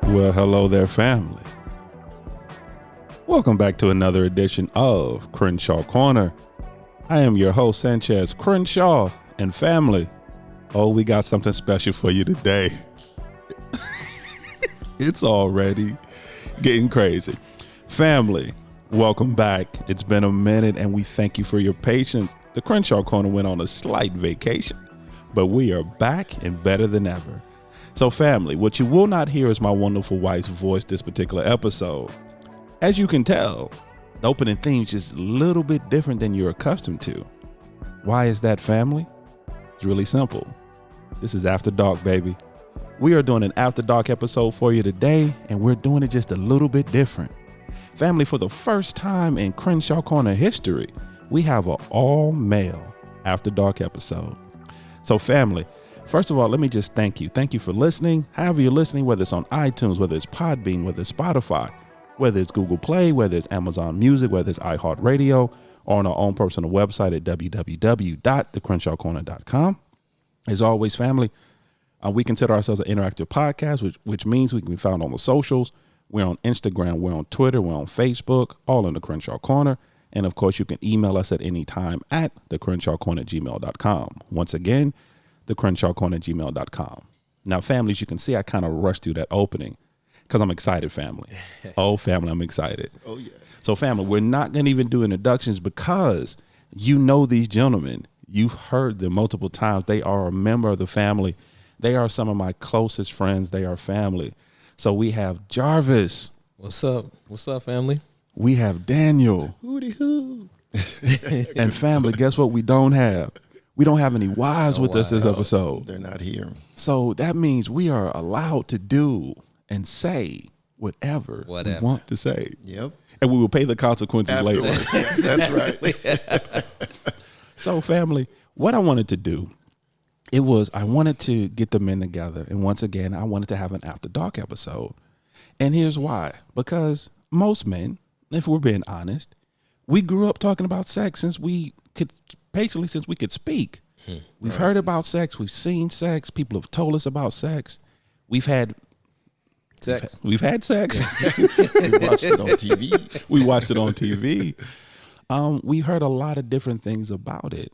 Well, hello there, family. Welcome back to another edition of Crenshaw Corner. I am your host, Sanchez Crenshaw, and family. Oh, we got something special for you today. It's already getting crazy. Family, welcome back. It's been a minute, and we thank you for your patience. The Crenshaw Corner went on a slight vacation, but we are back and better than ever. So family, what you will not hear is my wonderful wife's voice this particular episode. As you can tell, the opening theme is just a little bit different than you're accustomed to. Why is that, family? It's really simple. This is After Dark, baby. We are doing an After Dark episode for you today, and we're doing it just a little bit different. Family, for the first time in Crenshaw Corner history, we have an all-male After Dark episode. So family, first of all, let me just thank you. Thank you for listening. However you're listening, whether it's on iTunes, whether it's Podbean, whether it's Spotify, whether it's Google Play, whether it's Amazon Music, whether it's iHeartRadio, or on our own personal website at www.thecrenshawcorner.com. As always, family, we consider ourselves an interactive podcast, which means we can be found on the socials. We're on Instagram, we're on Twitter, we're on Facebook, all in the Crenshaw Corner. And of course, you can email us at any time at thecrenshawcorner@gmail.com. Once again, thecrenshawcorner@gmail.com. Now, families, you can see I kind of rushed through that opening because I'm excited, family. Oh, family, I'm excited. Oh, yeah. So, family, we're not going to even do introductions because you know these gentlemen. You've heard them multiple times. They are a member of the family. They are some of my closest friends. They are family. So we have Jarvis. What's up? What's up, family? We have Daniel. Hooty hoo. And family, guess what we don't have? We don't have any wives with us this episode. They're not here. So that means we are allowed to do and say whatever we want to say. Yep. And we will pay the consequences later. That's right. So family, what I wanted to do, I wanted to get the men together. And once again, I wanted to have an After Dark episode. And here's why. Because most men, if we're being honest, we grew up talking about sex since we could speak. We've heard about sex. We've seen sex. People have told us about sex. We've had sex. We watched it on TV. We watched it on TV. We heard a lot of different things about it.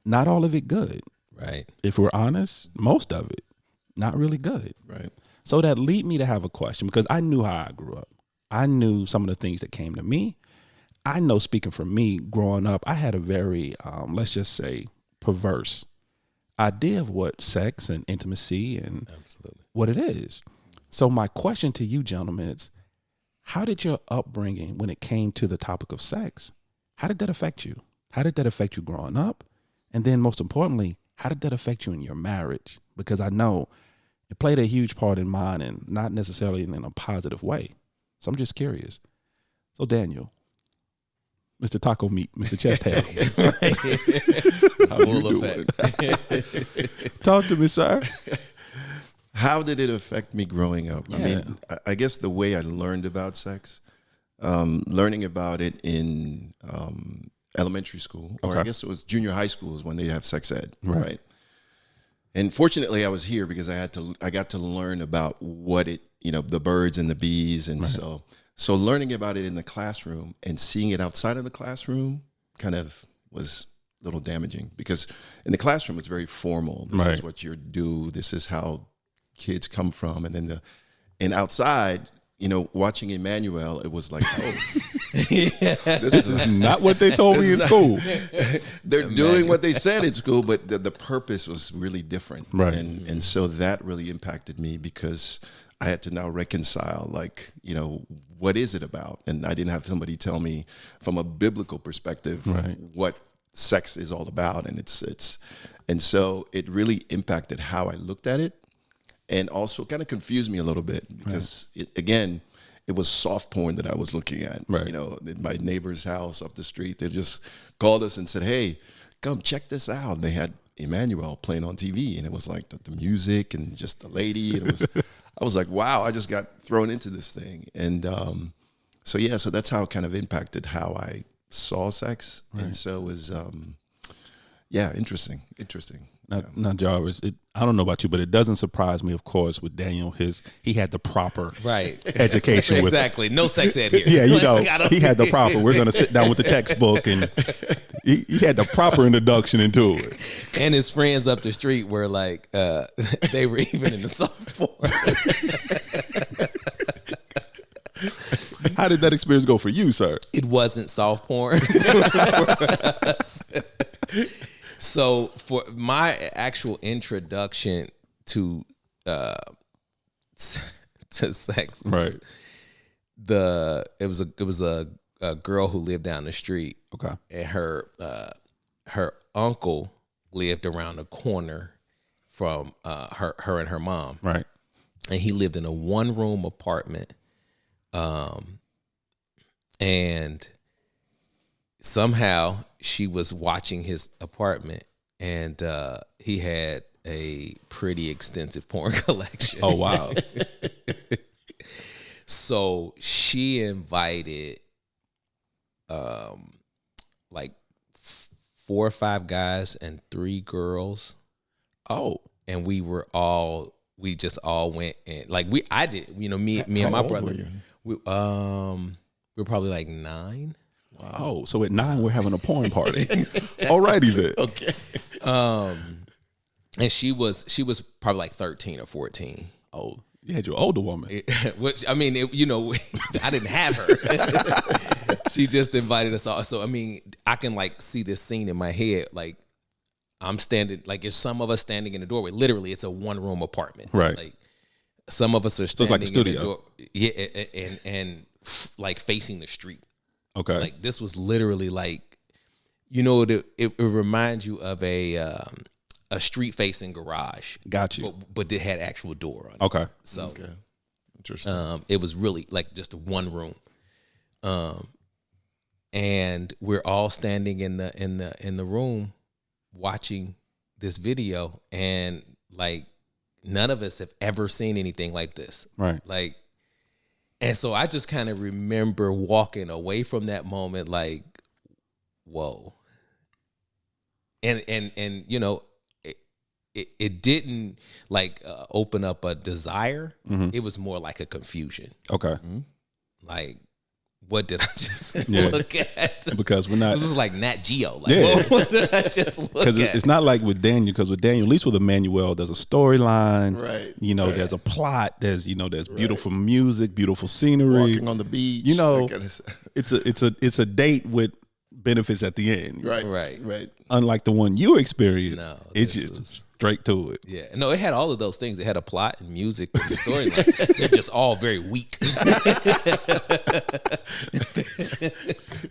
Not all of it good. Right. If we're honest, most of it not really good. Right. So that lead me to have a question because I knew how I grew up. I knew some of the things that came to me. I know, speaking for me, growing up, I had a very, let's just say, perverse idea of what sex and intimacy and what it is. So my question to you, gentlemen, is how did your upbringing, when it came to the topic of sex, how did that affect you? How did that affect you growing up? And then most importantly, how did that affect you in your marriage? Because I know it played a huge part in mine and not necessarily in a positive way. So I'm just curious. So Daniel, Mr. Taco Meat, Mr. Chest Hair. How you doing? Talk to me, sir. How did it affect me growing up? Yeah. I mean, I guess the way I learned about sex, learning about it in elementary school, or I guess it was junior high school is when they have sex ed, right? And fortunately, I was here because I got to learn about what it, the birds and the bees, and so learning about it in the classroom and seeing it outside of the classroom kind of was a little damaging because in the classroom it's very formal. This is what you do. This is how kids come from, and then and outside, watching Emmanuel, it was like, this is not what they told me in school. They're doing what they said in school, but the purpose was really different. Right. And so that really impacted me because I had to now reconcile, what is it about? And I didn't have somebody tell me from a biblical perspective what sex is all about. And and so it really impacted how I looked at it. And also kind of confused me a little bit because, it was soft porn that I was looking at. Right. In my neighbor's house up the street, they just called us and said, hey, come check this out. And they had Emmanuel playing on TV, and it was like the music and just the lady. And it was, I was like, wow, I just got thrown into this thing. And so that's how it kind of impacted how I saw sex. Right. And so it was, interesting. Now, Jarvis, I don't know about you, but it doesn't surprise me, of course, with Daniel. He had the proper education. Exactly. No sex ed here. Yeah, he had the proper. We're going to sit down with the textbook, and he had the proper introduction into it. And his friends up the street were like, they were even in the soft porn. How did that experience go for you, sir? It wasn't soft porn. So for my actual introduction to sex, right? It was a girl who lived down the street. Okay, and her uncle lived around the corner from her and her mom. Right, and he lived in a 1-room apartment. And somehow she was watching his apartment, and he had a pretty extensive porn collection. Oh, wow. So she invited like 4 or 5 guys and 3 girls. Oh. And we just all went, and like me and my brother. We were probably like 9. Wow. Oh, so at 9 we're having a porn party. Alrighty then. Okay. And she was probably like 13 or 14. Oh, you had your older woman. Which I mean, I didn't have her. She just invited us all. So I mean, I can like see this scene in my head. Like I'm standing, like there's some of us standing in the doorway. Literally, it's a 1-room apartment. Right. Like some of us are standing like a studio. in the door. Yeah, and like facing the street. Okay. Like this was literally like, it reminds you of a street facing garage. Got you. But it had actual door on it. Okay. So Okay. Interesting. it was really like just a 1 room. And we're all standing in the room watching this video, and like none of us have ever seen anything like this. Right. Like, and so I just kind of remember walking away from that moment like, whoa. And it didn't like open up a desire. Mm-hmm. It was more like a confusion. Okay. Mm-hmm. Like, what did I just look at? Because we're not. This is like Nat Geo. Like, what did I just look at? Because it's not like with Daniel. Because with Daniel, at least with Emmanuel, there's a storyline. Right. Right. There's a plot. There's beautiful music, beautiful scenery. Walking on the beach. It's a date with benefits at the end. Right. Unlike the one you experienced, No, it's just straight to it. Yeah, no, it had all of those things. It had a plot and music and storyline. They're just all very weak.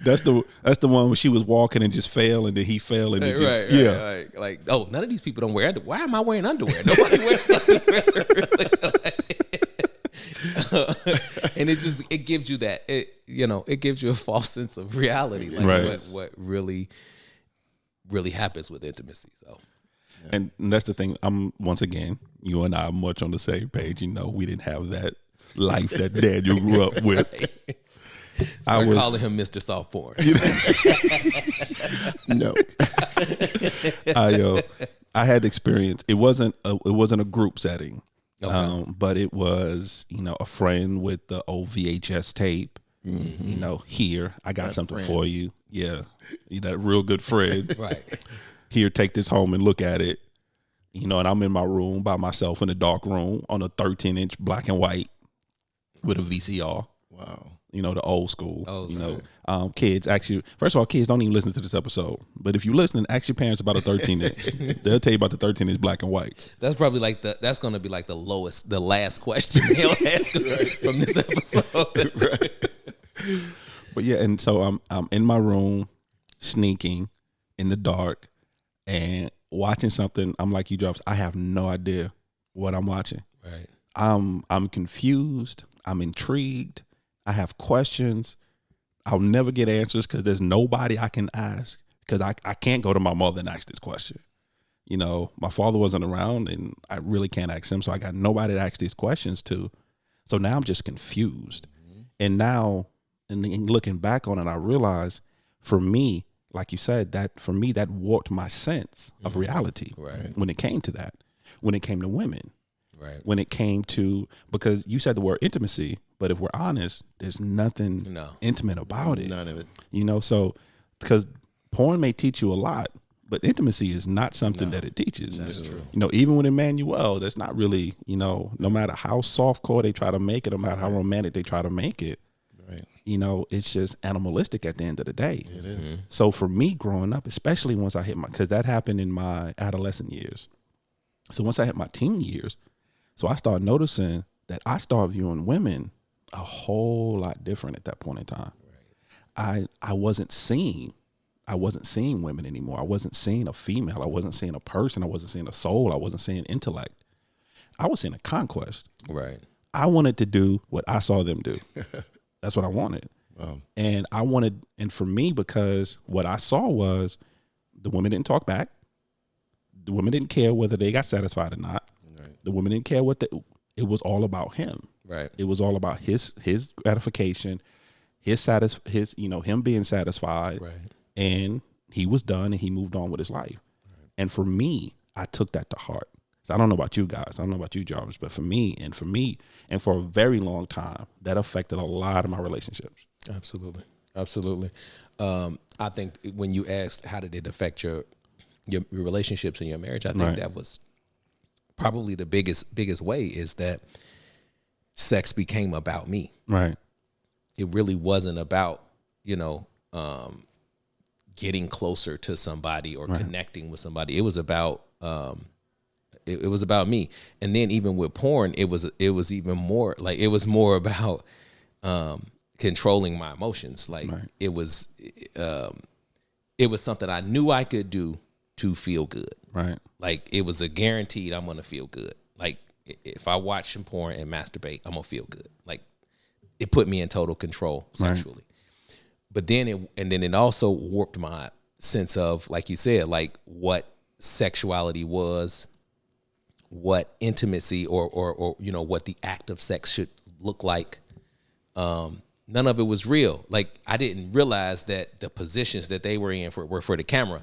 That's the one where she was walking and just fell, and then he fell, and it just right. Like, oh, none of these people don't wear underwear. Why am I wearing underwear? Nobody wears underwear. And it gives you that it gives you a false sense of reality, like what really happens with intimacy. So. And that's the thing. Once again, you and I are much on the same page. We didn't have that life that Daniel grew up with. I was calling him Mr. Soft Porn. No. I had experience. It wasn't a group setting, but it was a friend with the old VHS tape. Mm-hmm. Here I got something for you. Yeah, that real good friend. Right. Here, take this home and look at it. And I'm in my room by myself in a dark room on a 13-inch black and white with a VCR. Wow. The old school. Kids actually, first of all, kids don't even listen to this episode. But if you're listening, ask your parents about a 13-inch. They'll tell you about the 13-inch black and white. That's probably that's going to be like the last question they'll ask from this episode. Right. But yeah, and so I'm in my room, sneaking in the dark, and watching something. I'm like you, Jarvis. I have no idea what I'm watching. Right. I'm confused. I'm intrigued. I have questions. I'll never get answers because there's nobody I can ask, because I can't go to my mother and ask this question. My father wasn't around, and I really can't ask him, so I got nobody to ask these questions to. So now I'm just confused. Mm-hmm. And now, and looking back on it, I realize for me, like you said, that for me, that warped my sense of reality when it came to that, when it came to women, when it came to, because you said the word intimacy, but if we're honest, there's nothing intimate about it. None of it. You know, so because porn may teach you a lot, but intimacy is not something that it teaches. That's true. You know, even with Emmanuel, that's not really, you know, no matter how softcore they try to make it, no matter how romantic they try to make it, you know, it's just animalistic at the end of the day. It is. So for me growing up, especially once I hit because that happened in my adolescent years. So once I hit my teen years, so I started noticing that I started viewing women a whole lot different at that point in time. I wasn't seeing women anymore. I wasn't seeing a female. I wasn't seeing a person. I wasn't seeing a soul. I wasn't seeing intellect. I was seeing a conquest. Right. I wanted to do what I saw them do. That's what I wanted. Wow. And for me, because what I saw was the women didn't talk back. The women didn't care whether they got satisfied or not. Right. The women didn't care it was all about him. Right. It was all about his gratification, him being satisfied. Right. And he was done and he moved on with his life. Right. And for me, I took that to heart. So I don't know about you guys. I don't know about you, Jarvis, but for me, and for a very long time, that affected a lot of my relationships. Absolutely. Absolutely. I think when you asked how did it affect your relationships and your marriage, I think that was probably the biggest way is that sex became about me. Right. It really wasn't about, getting closer to somebody or connecting with somebody. It was about it was about me. And then even with porn, it was even more like it was more about controlling my emotions. Like it was something I knew I could do to feel good. Right. Like it was a guaranteed I'm gonna feel good. Like if I watch some porn and masturbate, I'm gonna feel good. Like it put me in total control sexually. But then it also warped my sense of, like you said, like what sexuality was, what intimacy or what the act of sex should look like. None of it was real. Like I didn't realize that the positions that they were in were for the camera,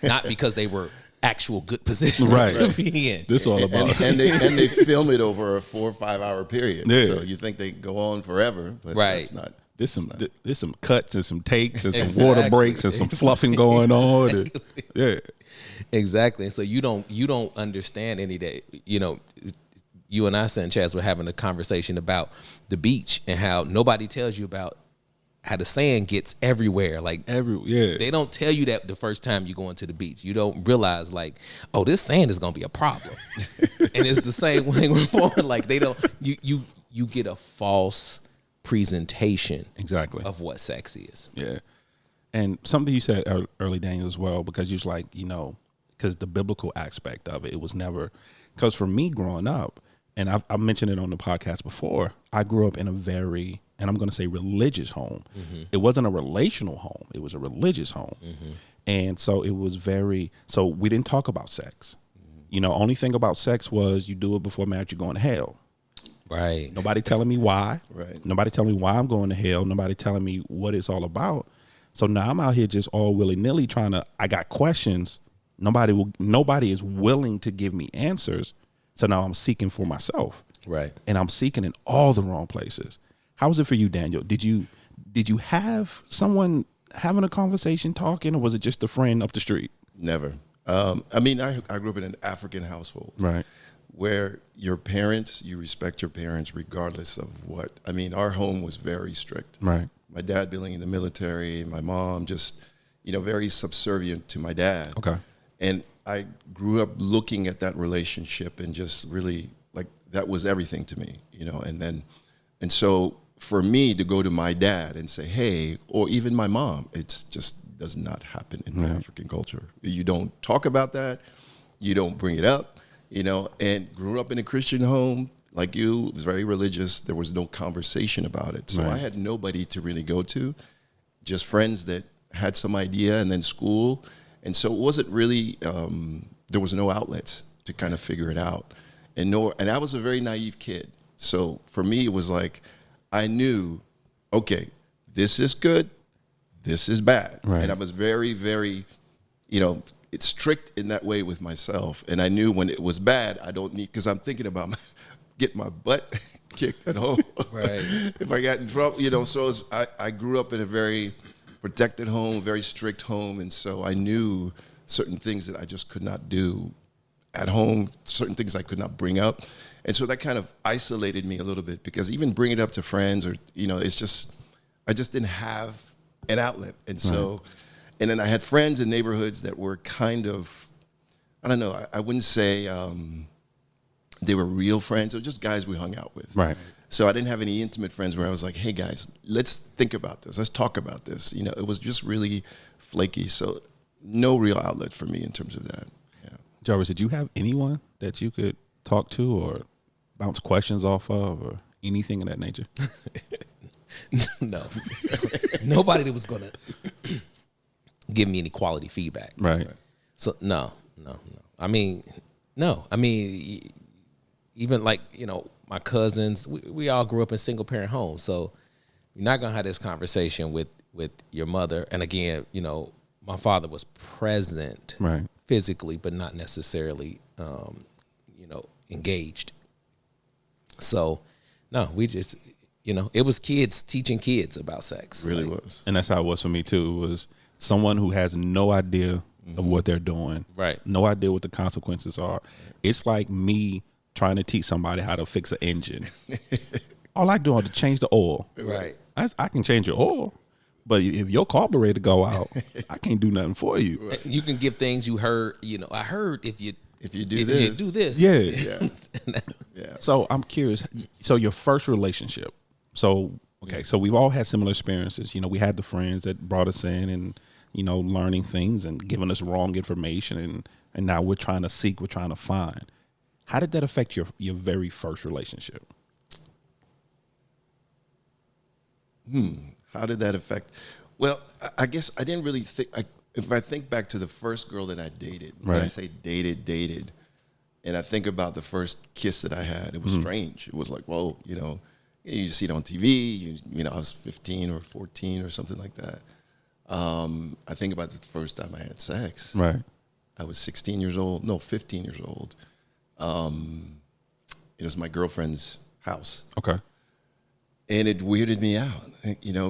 not because they were actual good positions to be in. This all about and they film it over a 4 or 5 hour period. Yeah. So you think they go on forever, but that's not. There's some cuts and some takes and some water breaks and some fluffing going on. And, yeah, exactly. And so you don't understand any of that. You and I, Sanchez, were having a conversation about the beach and how nobody tells you about how the sand gets everywhere. Like they don't tell you that the first time you go into the beach. You don't realize like, oh, this sand is gonna be a problem. And it's the same way with porn. Like they don't. You get a false presentation of what sex is. Yeah. And something you said early, Daniel, as well, because you was like, because the biblical aspect of it was never, because for me growing up, and I mentioned it on the podcast before, I grew up in a very, and I'm going to say religious home. Mm-hmm. It wasn't a relational home. It was a religious home. Mm-hmm. And so it was so we didn't talk about sex. Mm-hmm. Only thing about sex was you do it before marriage, you're going to hell. Right. Nobody telling me why. Right. Nobody telling me why I'm going to hell. Nobody telling me what it's all about. So now I'm out here just all willy-nilly I got questions. Nobody is willing to give me answers. So now I'm seeking for myself. Right. And I'm seeking in all the wrong places. How was it for you, Daniel? Did you have someone having a conversation talking, or was it just a friend up the street? Never. I grew up in an African household. Right. Where you respect your parents regardless of what. Our home was very strict. Right. My dad being in the military, my mom just, very subservient to my dad. Okay. And I grew up looking at that relationship and just really, like, that was everything to me, and so for me to go to my dad and say, hey, or even my mom, it just does not happen in the African culture. You don't talk about that. You don't bring it up. And grew up in a Christian home like you, was very religious. There was no conversation about it. So I had nobody to really go to, just friends that had some idea, and then school. And so it wasn't really, there was no outlets to kind of figure it out. And I was a very naive kid. So for me, it was like, I knew, okay, this is good. this is bad. Right. And I was very, very, it's strict in that way with myself. And I knew when it was bad, I don't need, because I'm thinking about getting my butt kicked at home. Right. If I got in trouble, so I grew up in a very protected home, very strict home. And so I knew certain things that I just could not do at home, certain things I could not bring up. And so that kind of isolated me a little bit, because even bringing it up to friends or, it's just, I just didn't have an outlet. And so, and then I had friends in neighborhoods that were kind of, I don't know, I wouldn't say they were real friends. They were just guys we hung out with. Right. So I didn't have any intimate friends where I was like, hey guys, let's think about this. Let's talk about this. It was just really flaky. So no real outlet for me in terms of that. Yeah. Jarvis, did you have anyone that you could talk to or bounce questions off of or anything of that nature? No. Nobody that was going to give me any quality feedback. Right. So no. I mean, even like, my cousins, we all grew up in single parent homes. So you're not going to have this conversation with your mother. And again, my father was present physically, but not necessarily, engaged. So no, we just, it was kids teaching kids about sex. It really was. And that's how it was for me too. It was someone who has no idea of what they're doing. Right. No idea what the consequences are. It's like me trying to teach somebody how to fix an engine. All I do is to change the oil. Right. I can change your oil, but if your carburetor go out, I can't do nothing for you. Right. You can give things you heard, I heard if you do this. Yeah. Yeah. So I'm curious. So your first relationship. So, okay. So we've all had similar experiences. We had the friends that brought us in and, learning things and giving us wrong information. And now we're trying to seek, we're trying to find. How did that affect your very first relationship? How did that affect? Well, I guess I didn't really think, if I think back to the first girl that I dated, when I say dated, and I think about the first kiss that I had, it was strange. It was like, whoa, you see it on TV, I was 15 or 14 or something like that. I think about the first time I had sex. Right. I was 15 years old. It was my girlfriend's house. Okay. And it weirded me out,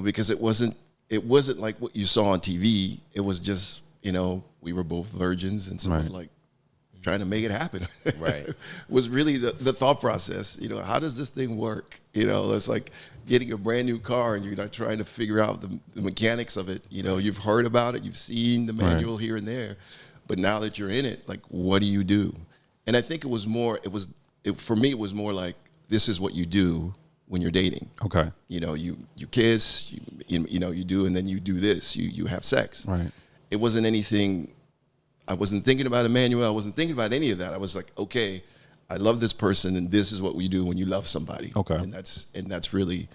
because it wasn't like what you saw on TV. It was just, we were both virgins, and so it was like trying to make it happen. Right. Was really the thought process. How does this thing work? It's like getting a brand new car and you're not trying to figure out the mechanics of it. You've heard about it, you've seen the manual here and there, but now that you're in it, like, what do you do? And I think for me, it was more like, this is what you do when you're dating. Okay. You kiss, you do, and then you do this, you have sex. Right. It wasn't anything, I wasn't thinking about Emmanuel, I wasn't thinking about any of that. I was like, okay, I love this person, and this is what we do when you love somebody. Okay. And that's really,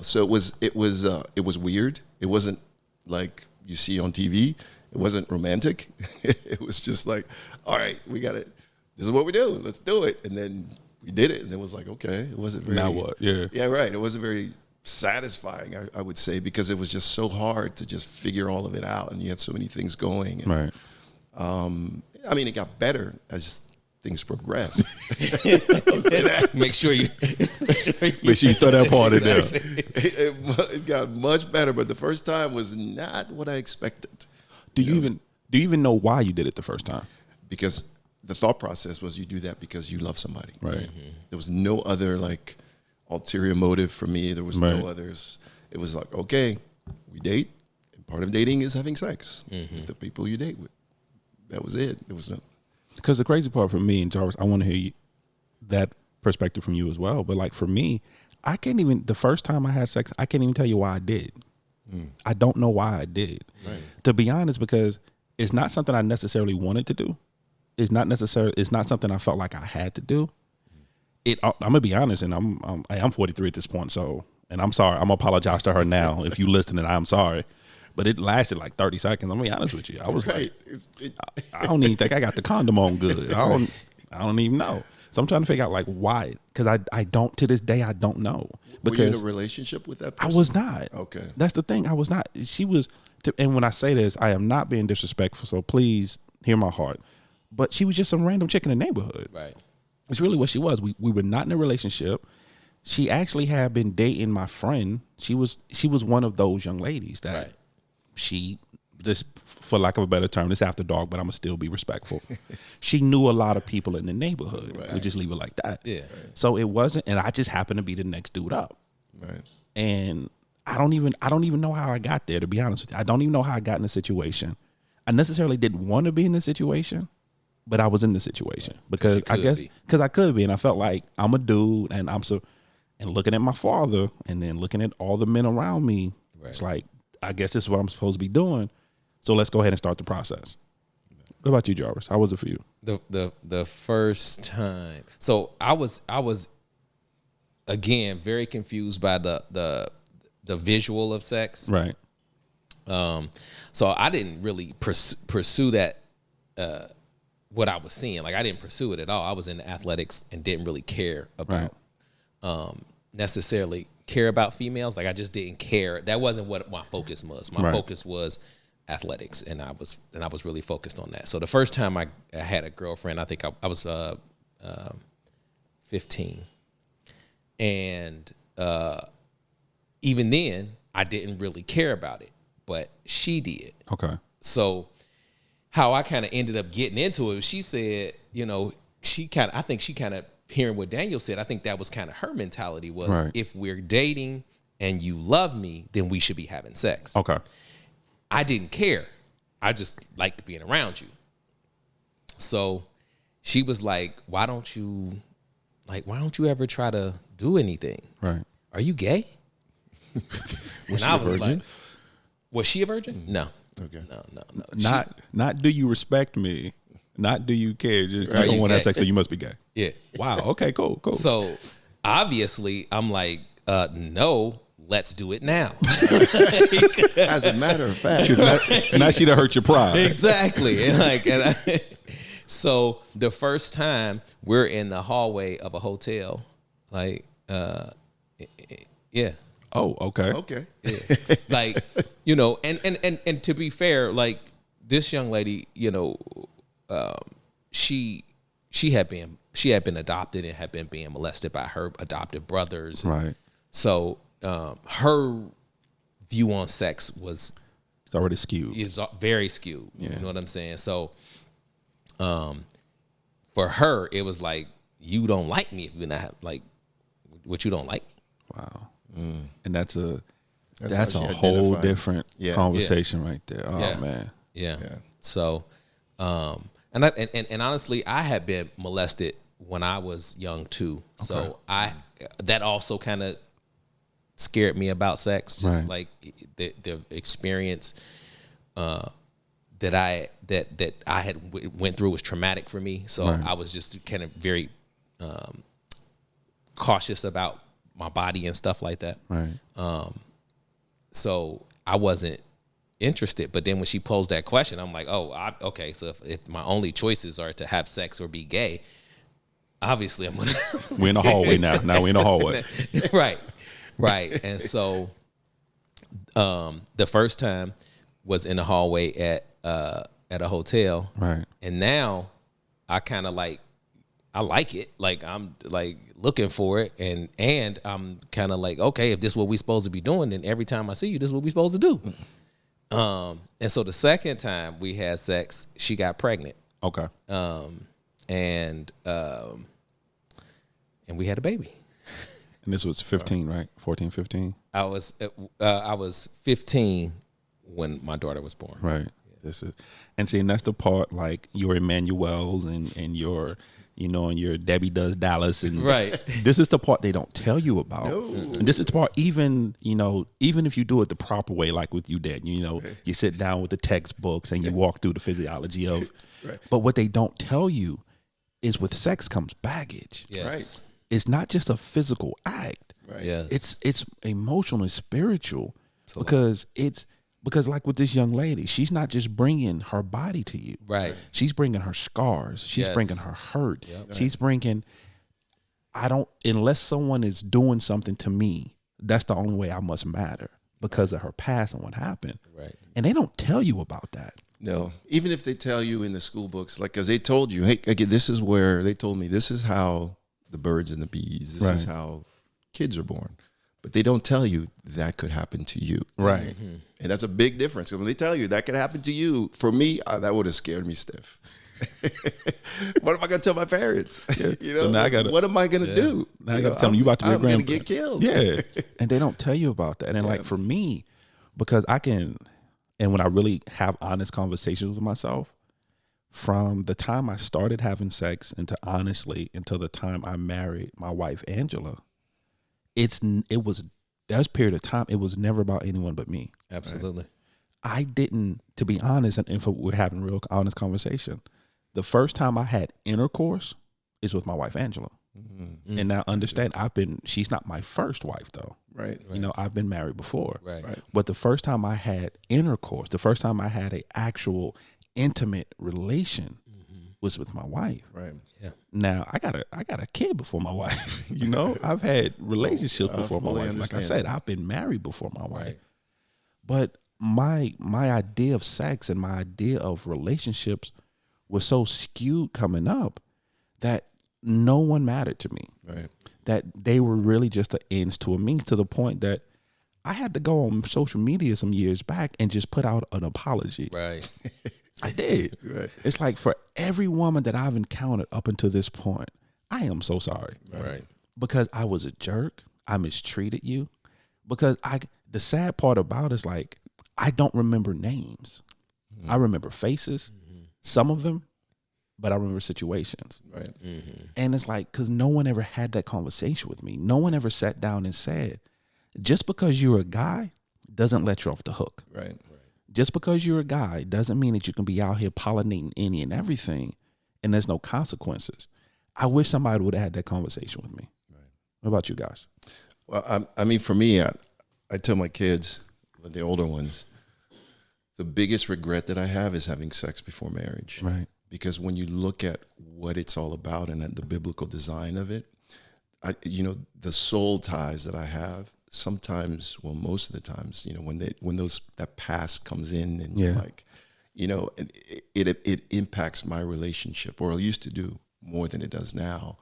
so it was weird. It wasn't like you see on TV. It wasn't romantic. It was just like, all right, this is what we do. Let's do it. And then we did it, and it was like, okay. It wasn't very. Now what? Yeah. Yeah, right. It wasn't very satisfying, I would say, because it was just so hard to just figure all of it out, and you had so many things going. And, Right. It got better as things progressed. Make sure you throw that part in there. It got much better, but the first time was not what I expected. Do you even know why you did it the first time? Because the thought process was, you do that because you love somebody. Right. There was no other ulterior motive for me. There was no others. It was like, okay, we date, and part of dating is having sex with the people you date with. That was it. There was no. Because the crazy part for me, and Jarvis, I want to hear that perspective from you as well. But for me, the first time I had sex, I can't even tell you why I did. I don't know why I did. Right. To be honest, because it's not something I necessarily wanted to do. It's not something I felt like I had to do. I'm gonna be honest, and I'm 43 at this point, so, and I'm sorry. I'm gonna apologize to her now if you listening. I'm sorry, but it lasted like 30 seconds. I'm gonna be honest with you. I was right. I don't even think I got the condom on good. I don't even know. So I'm trying to figure out why, because I don't, to this day, I don't know. Because were you in a relationship with that person? I was not. Okay. That's the thing. I was not. She was and when I say this, I am not being disrespectful, so please hear my heart. But she was just some random chick in the neighborhood. Right. It's really what she was. We were not in a relationship. She actually had been dating my friend. She was one of those young ladies that she just, for lack of a better term, it's after dark, but I'm gonna still be respectful. She knew a lot of people in the neighborhood. Right. We just leave it like that. Yeah. Right. So it wasn't, and I just happened to be the next dude up. Right. And I don't even know how I got there, to be honest with you. I don't even know how I got in the situation. I necessarily didn't want to be in the situation, but I was in the situation because I could be, and I felt like I'm a dude, and and looking at my father, and then looking at all the men around me, it's like, I guess this is what I'm supposed to be doing. So let's go ahead and start the process. What about you, Jarvis? How was it for you? The first time, so I was again very confused by the visual of sex, right? So I didn't really pursue that. What I was seeing, like I didn't pursue it at all. I was into athletics and didn't really care about necessarily care about females. Like I just didn't care. That wasn't what my focus was. My focus was athletics, and I was really focused on that. So the first time I had a girlfriend, I think I was 15, and even then I didn't really care about it, but she did. Okay. So how I kind of ended up getting into it, she said, I think she kind of, hearing what Daniel said, I think that was kind of her mentality was, if we're dating and you love me, then we should be having sex. Okay. I didn't care. I just liked being around you. So she was like, why don't you ever try to do anything? Right. Are you gay? Was I was like, was she a virgin? No. Okay. No. Not do you respect me? Not do you care? Just, you don't want to have sex, so you must be gay. Yeah. Wow. Okay. Cool. So obviously, I'm like, no. Let's do it now. As a matter of fact, now she done hurt your pride. Exactly. So the first time we're in the hallway of a hotel, like, yeah. Oh, okay. Okay. Yeah. Like, and to be fair, like this young lady, she had been adopted and had been being molested by her adopted brothers. Right. So her view on sex was already skewed. It's very skewed. Yeah. You know what I'm saying? So for her, it was like, you don't like me if you're not like what you don't like me. Wow. Mm. And that's a whole different conversation right there. Oh man. Yeah. So and honestly, I had been molested when I was young too. Okay. So that also kind of scared me about sex. Just like the experience that I had went through was traumatic for me. So I was just kind of very cautious about my body and stuff like that. Right. So I wasn't interested. But then when she posed that question, I'm like, okay. So if my only choices are to have sex or be gay, obviously I'm gonna. We're in the hallway now. Now we're in the hallway. Right. And so, the first time was in the hallway at a hotel. Right. And now I kind of I like it. Like I'm like looking for it, and I'm kind of like, okay, if this is what we supposed to be doing, then every time I see you, this is what we supposed to do. And so the second time we had sex, she got pregnant. Okay. And we had a baby. And this was 15, right? 14, 15? I was 15 when my daughter was born. Right. And that's the part, like your Emmanuel's and your, and your Debbie Does Dallas, and this is the part they don't tell you about. No. And this is the part, even if you do it the proper way, like with you, Dad, you sit down with the textbooks and you walk through the physiology of. Right. But what they don't tell you is with sex comes baggage. Yes. Right. It's not just a physical act. Right. Yes. It's emotional and spiritual. Because like with this young lady, she's not just bringing her body to you. Right. She's bringing her scars. She's bringing her hurt. Yep. She's bringing, unless someone is doing something to me, that's the only way I must matter. because of her past and what happened. Right. And they don't tell you about that. No, even if they tell you in the school books, like, because they told you, hey, again, this is where they told me, this is how the birds and the bees, this is how kids are born. But they don't tell you that could happen to you. Right. Mm-hmm. And that's a big difference. Because when they tell you that could happen to you, for me, that would have scared me stiff. What am I going to tell my parents? Yeah. You know, So now what am I going to do? Now I got to tell them you about to be a grandparent. I'm going to get killed. Yeah. And they don't tell you about that. And like for me, because and when I really have honest conversations with myself, from the time I started having sex until the time I married my wife, Angela, there was a period of time, it was never about anyone but me. Absolutely. Right? I didn't, to be honest, and if we're having a real honest conversation, the first time I had intercourse is with my wife, Angela. Mm-hmm. And now understand, she's not my first wife though. Right. You know, I've been married before. Right. But the first time I had intercourse, the first time I had an actual intimate relation was with my wife. Right. Yeah. Now I got a kid before my wife. You know, I've had relationships before my wife. Like I said, I've been married before my wife. Right. But my idea of sex and my idea of relationships was so skewed coming up that no one mattered to me. Right. That they were really just an ends to a means, to the point that I had to go on social media some years back and just put out an apology. Right. I did. Right. It's like, for every woman that I've encountered up until this point, I am so sorry. Right. Because I was a jerk. I mistreated you. Because the sad part about it is, like, I don't remember names. Mm-hmm. I remember faces, some of them, but I remember situations. Right. Mm-hmm. And it's like, because no one ever had that conversation with me. No one ever sat down and said, just because you're a guy doesn't let you off the hook. Right. Just because you're a guy doesn't mean that you can be out here pollinating any and everything and there's no consequences. I wish somebody would have had that conversation with me. Right. What about you guys? Well, I mean, for me, I tell my kids, the older ones, the biggest regret that I have is having sex before marriage. Right. Because when you look at what it's all about and the biblical design of it, the soul ties that I have, sometimes, well, most of the times, when that past comes in and it impacts my relationship, or it used to do more than it does now,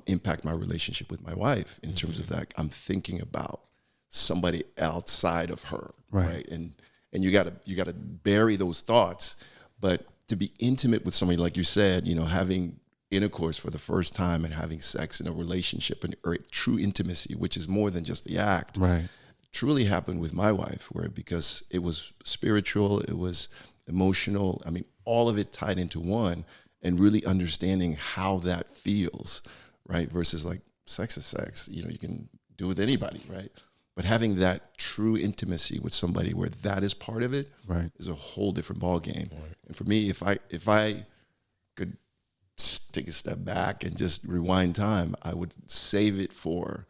impact my relationship with my wife in terms of that I'm thinking about somebody outside of her, right? And you gotta bury those thoughts, but to be intimate with somebody, like you said, having intercourse for the first time and having sex in a relationship or true intimacy, which is more than just the act, right, truly happened with my wife, because it was spiritual, it was emotional. I mean, all of it tied into one, and really understanding how that feels, right? Versus like sex is sex, you can do it with anybody, right? But having that true intimacy with somebody where that is part of it, right, is a whole different ballgame. Right. And for me, if I could take a step back and just rewind time, I would save it for,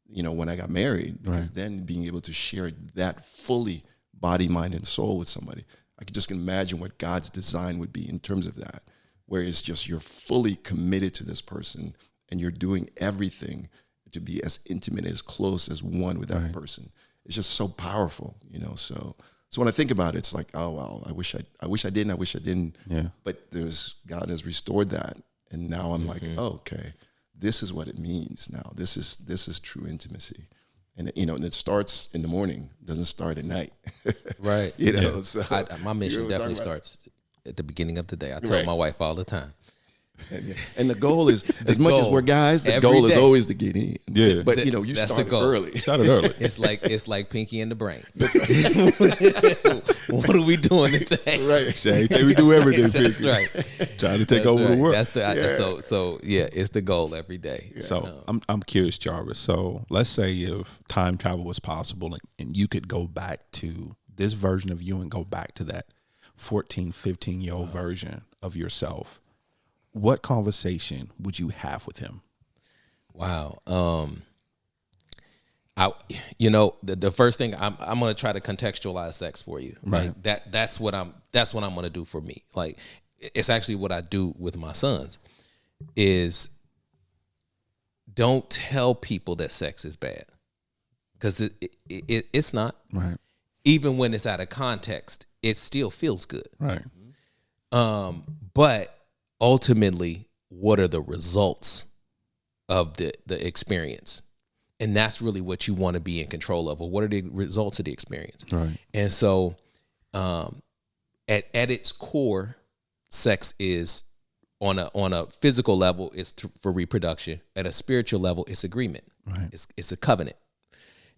when I got married, because then being able to share that fully, body, mind, and soul with somebody, I could just imagine what God's design would be in terms of that, where it's just you're fully committed to this person and you're doing everything to be as intimate, as close as one with that person. It's just so powerful, So when I think about it, it's like, oh well, I wish I didn't. Yeah. But God has restored that, and now I'm like, oh, okay, this is what it means now. This is true intimacy, and and it starts in the morning. It doesn't start at night. Right. So my mission definitely starts at the beginning of the day. I tell my wife all the time. And the goal is, as much as we're guys, the goal is always to get in. Yeah. But you started early. You started early. It's like Pinky and the Brain. What are we doing today? Right. Same thing we do every day. That's right. Trying to take over the world. That's it's the goal every day. Yeah. So I'm curious, Jarvis. So let's say if time travel was possible and you could go back to this version of you and go back to that 14, 15-year-old version of yourself, what conversation would you have with him? Wow. The first thing I'm going to try to contextualize sex for you. Right. Like that's what I'm going to do for me. Like, it's actually what I do with my sons is don't tell people that sex is bad. because it's not. Right. Even when it's out of context, it still feels good. Right. But ultimately, what are the results of the experience? And that's really what you want to be in control of. Or what are the results of the experience? Right. And so, at its core, sex is on a physical level, it's for reproduction. At a spiritual level, it's agreement. Right. It's a covenant.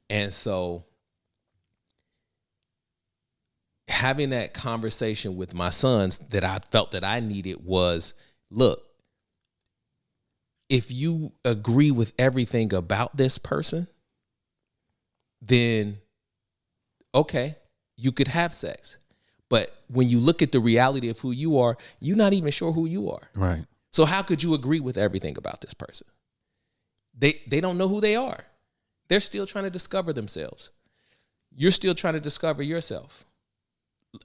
And so, having that conversation with my sons that I felt that I needed was, look, if you agree with everything about this person, then okay, you could have sex. But when you look at the reality of who you are, you're not even sure who you are. Right. So how could you agree with everything about this person? They don't know who they are. They're still trying to discover themselves. You're still trying to discover yourself.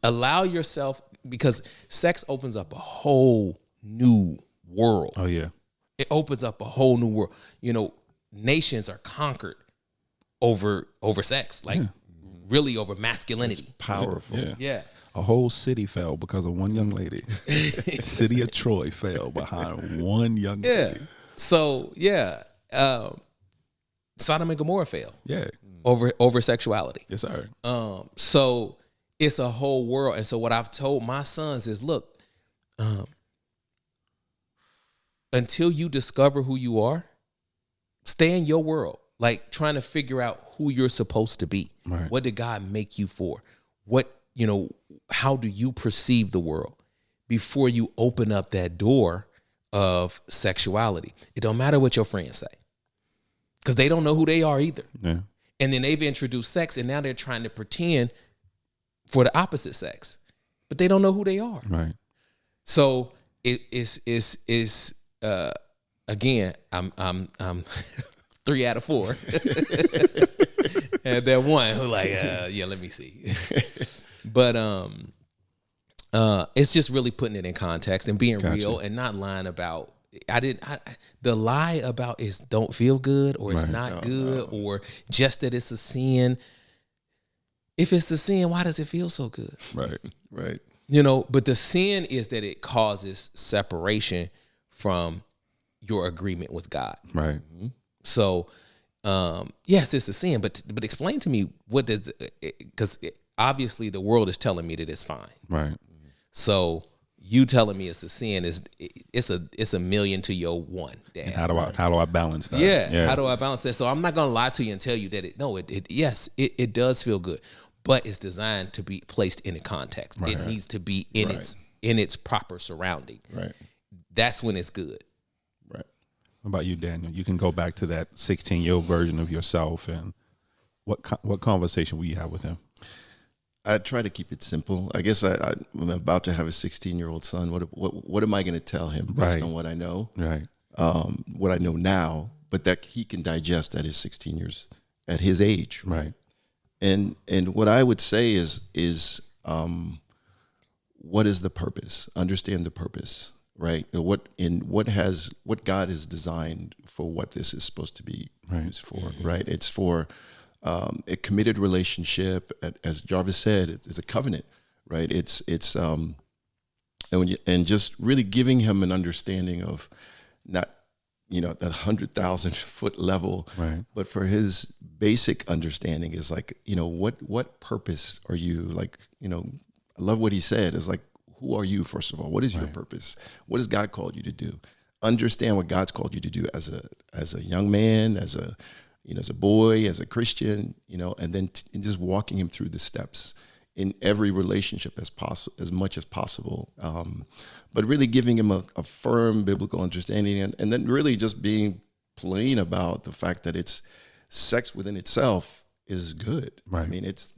Allow yourself, because sex opens up a whole new world. Oh, yeah. It opens up a whole new world. You know, nations are conquered over sex, like really over masculinity. It's powerful. Yeah. A whole city fell because of one young lady. The city of Troy fell behind one young lady. So, Sodom and Gomorrah fell. Yeah. Over sexuality. Yes, sir. So it's a whole world. And so what I've told my sons is, look, until you discover who you are, stay in your world, like trying to figure out who you're supposed to be. Right. What did God make you for? How do you perceive the world before you open up that door of sexuality? It don't matter what your friends say, because they don't know who they are either. Yeah. And then they've introduced sex, and now they're trying to pretend for the opposite sex, but they don't know who they are. Right. So it's again, I'm 3 out of 4, and then one who like, let me see. But it's just really putting it in context and being real and not lying about. The lie about is don't feel good or it's not good or just that it's a sin. If it's a sin, why does it feel so good? Right. Right. But the sin is that it causes separation from your agreement with God. Right. So, yes, it's a sin, but explain to me what does, because obviously the world is telling me that it's fine. Right. So you telling me it's a sin it's a million to your one. Damn. How do I balance that? Yeah. How do I balance that? So I'm not gonna lie to you and tell you that it does feel good, but it's designed to be placed in a context. Right. It needs to be in its proper surrounding. Right. That's when it's good. Right. What about you, Daniel? You can go back to that 16-year-old version of yourself, and what conversation will you have with him? I try to keep it simple. I guess I'm about to have a 16-year-old son. What am I going to tell him based on what I know? Right. What I know now, but that he can digest at his 16 years, at his age. Right. And what I would say is what is the purpose? Understand the purpose, right? What God has designed for what this is supposed to be used for, right? It's for a committed relationship, as Jarvis said, it's a covenant, right? It's and just really giving him an understanding of not, that 100,000 foot level, right? But for his basic understanding is like, what purpose are you like? I love what he said. Is like, who are you first of all? What is your purpose? What has God called you to do? Understand what God's called you to do as a young man, as a boy, as a Christian, and then just walking him through the steps in every relationship as much as possible. But really giving him a firm biblical understanding and then really just being plain about the fact that it's sex within itself is good. Right. I mean, it's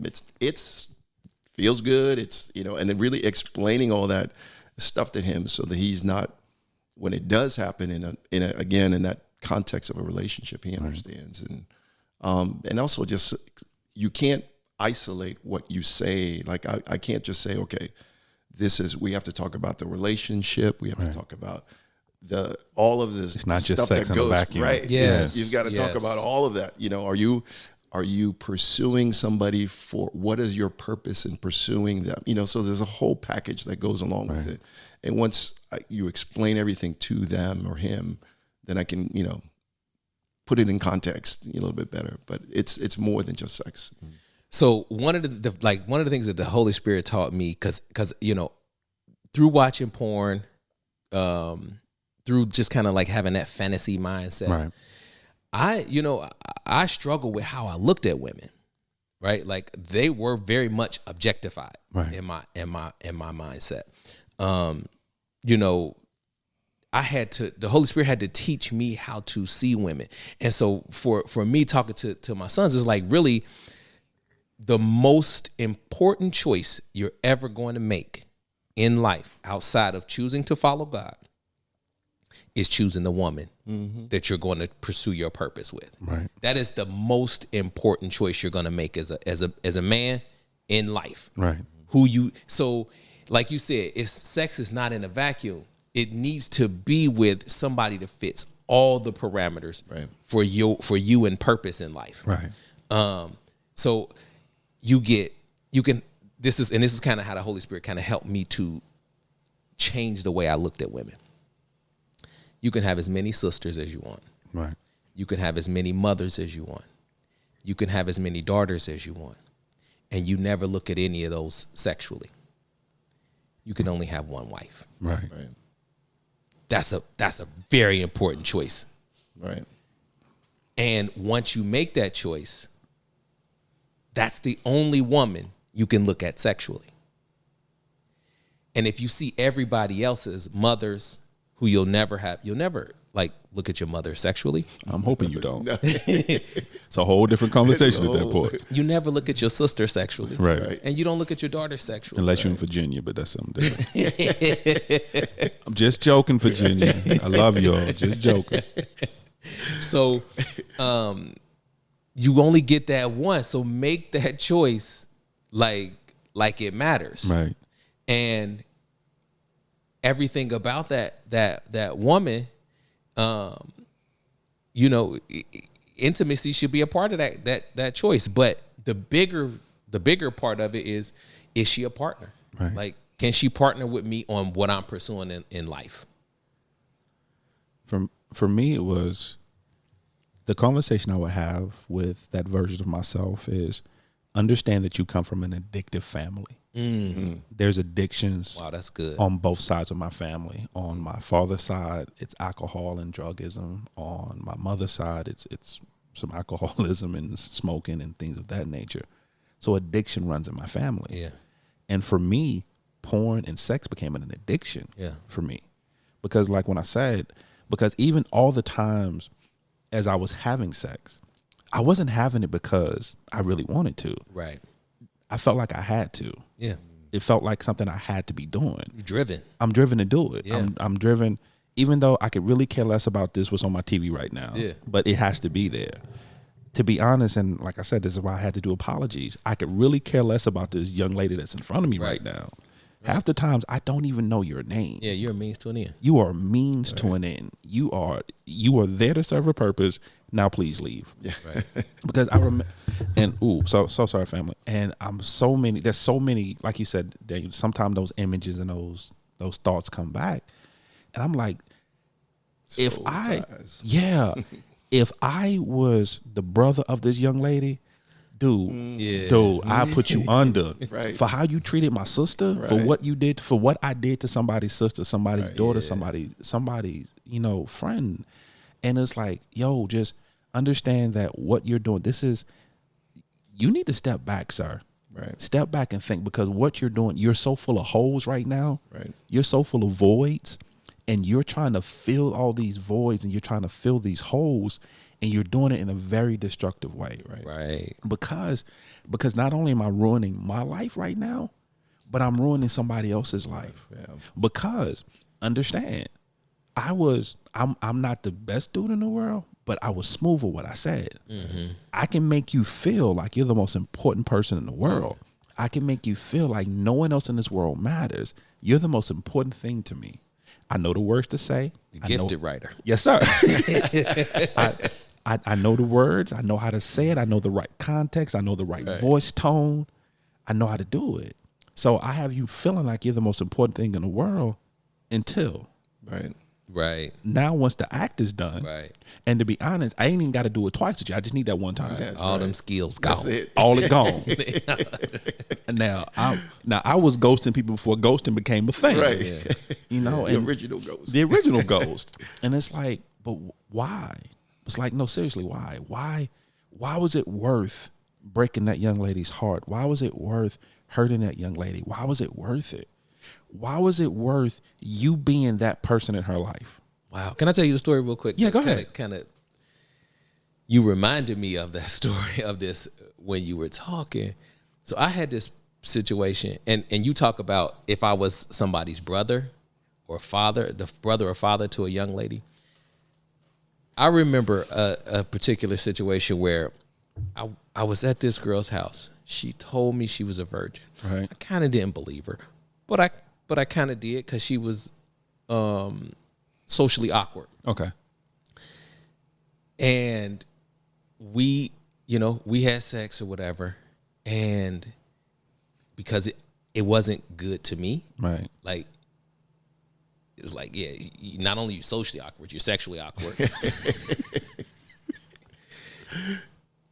feels good. It's, and then really explaining all that stuff to him so that he's not, when it does happen in that context of a relationship, he understands. And also just, you can't isolate what you say. Like I can't just say, okay, we have to talk about the relationship. We have to talk about all of this. It's not just stuff sex that in a goes, vacuum. right? Yes. You've got to talk about all of that. Are you pursuing somebody for what is your purpose in pursuing them? So there's a whole package that goes along with it. And once you explain everything to them or him, then I can, put it in context a little bit better. But it's more than just sex. So one of the things that the Holy Spirit taught me, because through watching porn, through just kind of like having that fantasy mindset, right. I struggle with how I looked at women, right? Like they were very much objectified in my mindset. The Holy Spirit had to teach me how to see women. And so for me talking to my sons is like really the most important choice you're ever going to make in life outside of choosing to follow God is choosing the woman that you're going to pursue your purpose with. Right. That is the most important choice you're going to make as a man in life. Right. So like you said, sex is not in a vacuum. It needs to be with somebody that fits all the parameters for you and purpose in life. Right. So this is kind of how the Holy Spirit kind of helped me to change the way I looked at women. You can have as many sisters as you want. Right. You can have as many mothers as you want. You can have as many daughters as you want. And you never look at any of those sexually. You can only have one wife. Right. That's a very important choice. Right. And once you make that choice, that's the only woman you can look at sexually. And if you see everybody else's mothers who you'll never like look at your mother sexually. I'm hoping you don't. It's a whole different conversation at that point. You never look at your sister sexually. Right. And you don't look at your daughter sexually. Unless you're in Virginia, but that's something different. I'm just joking, Virginia. I love y'all. Just joking. So you only get that once. So make that choice like it matters. Right. And everything about that woman, intimacy should be a part of that choice. But the bigger part of it is she a partner? Right. Like, can she partner with me on what I'm pursuing in life? For me, it was the conversation I would have with that version of myself is understand that you come from an addictive family. Mm-hmm. There's addictions. Wow, that's good. On both sides of my family. On my father's side, it's alcohol and drugism. On my mother's side, it's some alcoholism and smoking and things of that nature. So addiction runs in my family. Yeah. And for me, porn and sex became an addiction for me. Because like when I said, because even all the times as I was having sex, I wasn't having it because I really wanted to. Right. I felt like I had to. Yeah. It felt like something I had to be doing. You're driven. I'm driven to do it. Yeah. I'm driven, even though I could really care less about what's on my TV right now. Yeah. But it has to be there. To be honest, and like I said, this is why I had to do apologies. I could really care less about this young lady that's in front of me right now. Right. Half the times I don't even know your name. Yeah, you're a means to an end. You are a means to an end. You are there to serve a purpose. Now please leave. Yeah. Right. Because I remember, and so sorry, family. And there's so many, like you said, Daniel, sometimes those images and those thoughts come back. And I'm like, if I was the brother of this young lady, dude, I put you under for how you treated my sister, for what you did, for what I did to somebody's sister, somebody's daughter, somebody's, friend. And it's like, yo, just understand that what you're doing, you need to step back, sir. Right. Step back and think, because what you're doing, you're so full of holes right now. Right. You're so full of voids, and you're trying to fill all these voids and you're trying to fill these holes, and you're doing it in a very destructive way. Right. Right. Because not only am I ruining my life right now, but I'm ruining somebody else's life. Yeah. Because understand, I'm not the best dude in the world, but I was smooth with what I said. Mm-hmm. I can make you feel like you're the most important person in the world. I can make you feel like no one else in this world matters. You're the most important thing to me. I know the words to say. Gifted writer. Yes, sir. I know the words. I know how to say it. I know the right context. I know the right voice tone. I know how to do it. So I have you feeling like you're the most important thing in the world until. Right. Now, once the act is done, and to be honest, I ain't even got to do it twice with you. I just need that one time. All them skills gone. All it gone. Now I was ghosting people before ghosting became a thing. Right. Yeah. You know, The original ghost. The original ghost. And it's like, but why? It's like, no, seriously, why? Why was it worth breaking that young lady's heart? Why was it worth hurting that young lady? Why was it worth it? Why was it worth you being that person in her life? Wow. Can I tell you the story real quick? Yeah, go ahead. You reminded me of that story of this when you were talking. So I had this situation, and you talk about if I was somebody's brother or father, the brother or father to a young lady. I remember a particular situation where I was at this girl's house. She told me she was a virgin. Right. I kind of didn't believe her, but I kind of did because she was socially awkward. Okay. And we had sex or whatever, and because it wasn't good to me, right? Like it was like, yeah, not only you socially awkward, you're sexually awkward.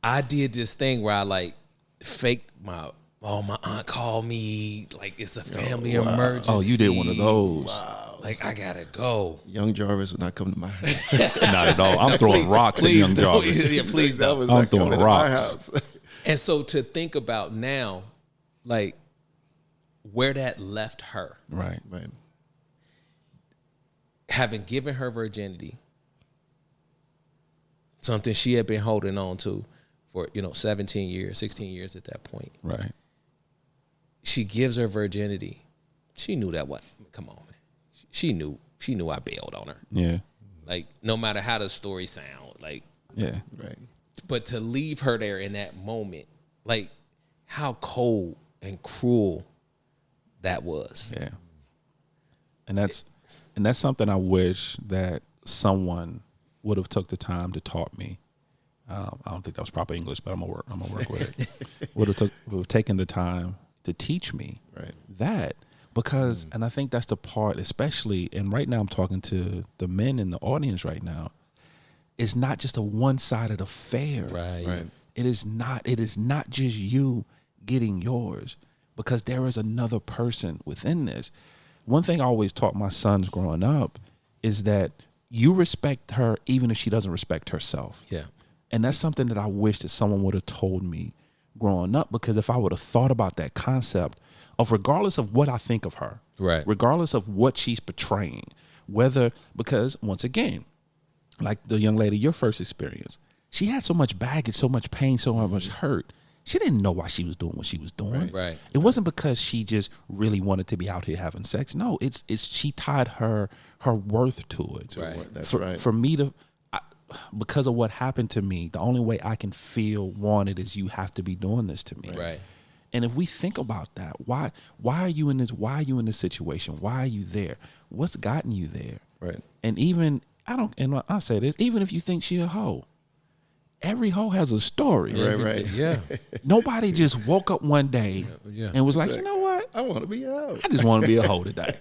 I did this thing where I like faked my aunt called me like it's a family emergency. Oh, you did one of those. Wow. Like I gotta go. Young Jarvis would not come to my house. Not at all. I'm throwing rocks at young Jarvis. Yeah, please don't. I'm throwing rocks. And so to think about now, like where that left her. Right. Having given her virginity, something she had been holding on to for, 17 years, 16 years at that point. Right. She gives her virginity. She knew that come on, man. She knew I bailed on her. Yeah. Like, no matter how the story sound, like. Yeah. Right. But to leave her there in that moment, like, how cold and cruel that was. Yeah. And that's something I wish that someone would have took the time to taught me. I don't think that was proper English, but I'm gonna work with it. would have taken the time to teach me that, because and I think that's the part, especially, and right now I'm talking to the men in the audience right now. It's not just a one-sided affair. Right. It is not just you getting yours, because there is another person within this. One thing I always taught my sons growing up is that you respect her even if she doesn't respect herself. Yeah. And that's something that I wish that someone would have told me growing up, because if I would have thought about that concept of, regardless of what I think of her, regardless of what she's portraying, because once again, like the young lady, your first experience, she had so much baggage, so much pain, so much hurt. She didn't know why she was doing what she was doing. Right. It wasn't because she just really wanted to be out here having sex. No, it's she tied her worth to it. Right. That's right. For me to, because of what happened to me, the only way I can feel wanted is you have to be doing this to me. Right. And if we think about that, why are you in this? Why are you in this situation? Why are you there? What's gotten you there? Right. And even I say this, even if you think she a hoe, every hoe has a story. Right. Yeah. Nobody just woke up one day and was like, you know what? I want to be out. I just want to be a hoe today.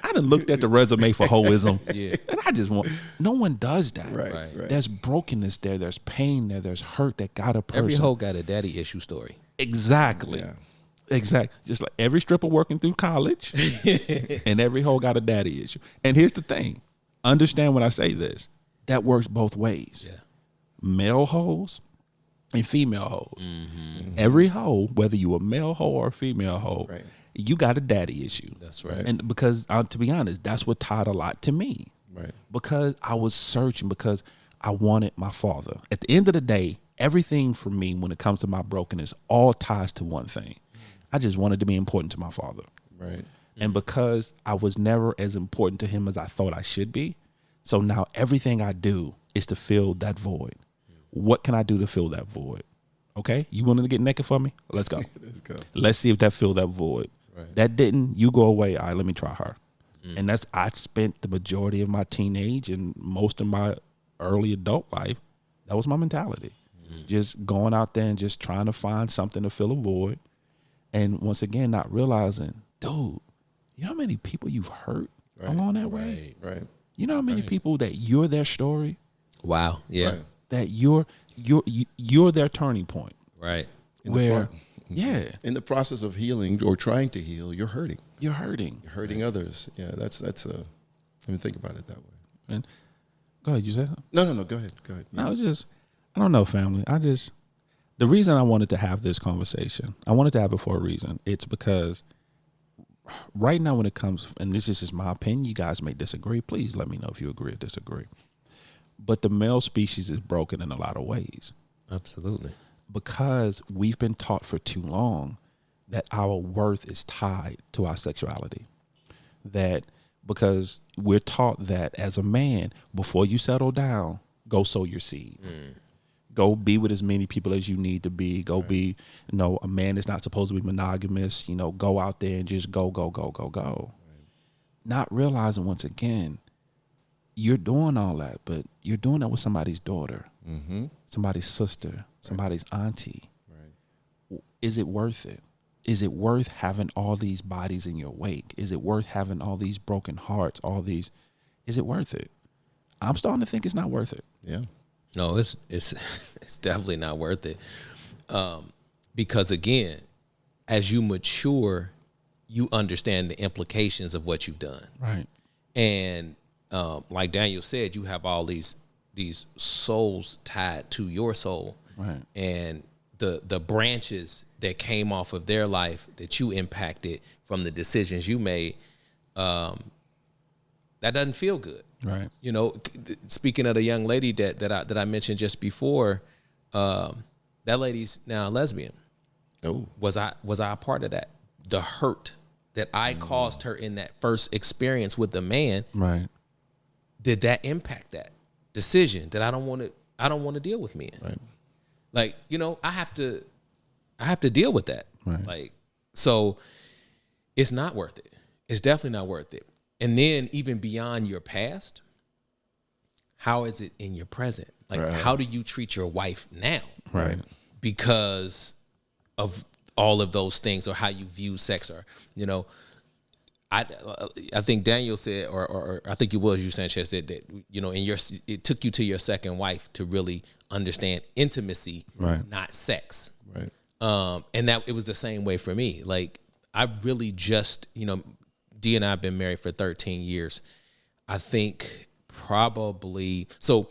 I done looked at the resume for hoism. Yeah. And I just want, no one does that. Right. There's brokenness there. There's pain there. There's hurt that got a person. Every hoe got a daddy issue story. Exactly. Yeah. Exactly. Just like every stripper working through college and every hoe got a daddy issue. And here's the thing. Understand when I say this, that works both ways. Yeah. Male hoes and female hoes. Mm-hmm. Every hoe, whether you a male hoe or a female hoe, you got a daddy issue. That's right. And because, to be honest, that's what tied a lot to me. Right. Because I was searching, because I wanted my father. At the end of the day, everything for me when it comes to my brokenness all ties to one thing. I just wanted to be important to my father. Right. And because I was never as important to him as I thought I should be, so now everything I do is to fill that void. What can I do to fill that void? Okay, you wanted to get naked for me? Let's go. Let's go. Let's see if that filled that void. Right. That didn't, you go away. All right, let me try her. And I spent the majority of my teenage and most of my early adult life That was my mentality. Just going out there and just trying to find something to fill a void. And once again, not realizing, dude, you know how many people you've hurt along that way? Right. You know how many people that you're their story? Wow. Yeah. Right. That you're their turning point. Right. In the process of healing or trying to heal, you're hurting. You're hurting. You're hurting others. Yeah, that's I mean, think about it that way. And go ahead, you said something? No, go ahead. No, I don't know, family. The reason I wanted to have this conversation, I wanted to have it for a reason. It's because right now when it comes, and this is just my opinion, you guys may disagree. Please let me know if you agree or disagree. But the male species is broken in a lot of ways. Absolutely. Because we've been taught for too long that our worth is tied to our sexuality. That because we're taught that as a man, before you settle down, go sow your seed. Go be with as many people as you need to be. Go be, a man is not supposed to be monogamous. Go out there and just go. Right. Not realizing once again, you're doing all that, but you're doing that with somebody's daughter, somebody's sister, somebody's auntie. Right. Is it worth it? Is it worth having all these bodies in your wake? Is it worth having all these broken hearts, is it worth it? I'm starting to think it's not worth it. Yeah. No, it's definitely not worth it. Because again, as you mature, you understand the implications of what you've done. Right. And like Daniel said, you have all these souls tied to your soul. Right. And the branches that came off of their life that you impacted from the decisions you made, that doesn't feel good. Right. Speaking of the young lady that I mentioned just before, that lady's now a lesbian. Oh, was I a part of that? The hurt that I caused her in that first experience with the man. Right. Did that impact that decision that I don't want to deal with men? Right. Like, I have to deal with that. Right. Like, so it's not worth it. It's definitely not worth it. And then even beyond your past, how is it in your present? Like, how do you treat your wife now? Right. Because of all of those things, or how you view sex, or, I think Daniel said, or I think it was you, Sanchez, said that, it took you to your second wife to really understand intimacy, right, not sex. Right. And that it was the same way for me. Like, I really just, D and I have been married for 13 years. I think probably, so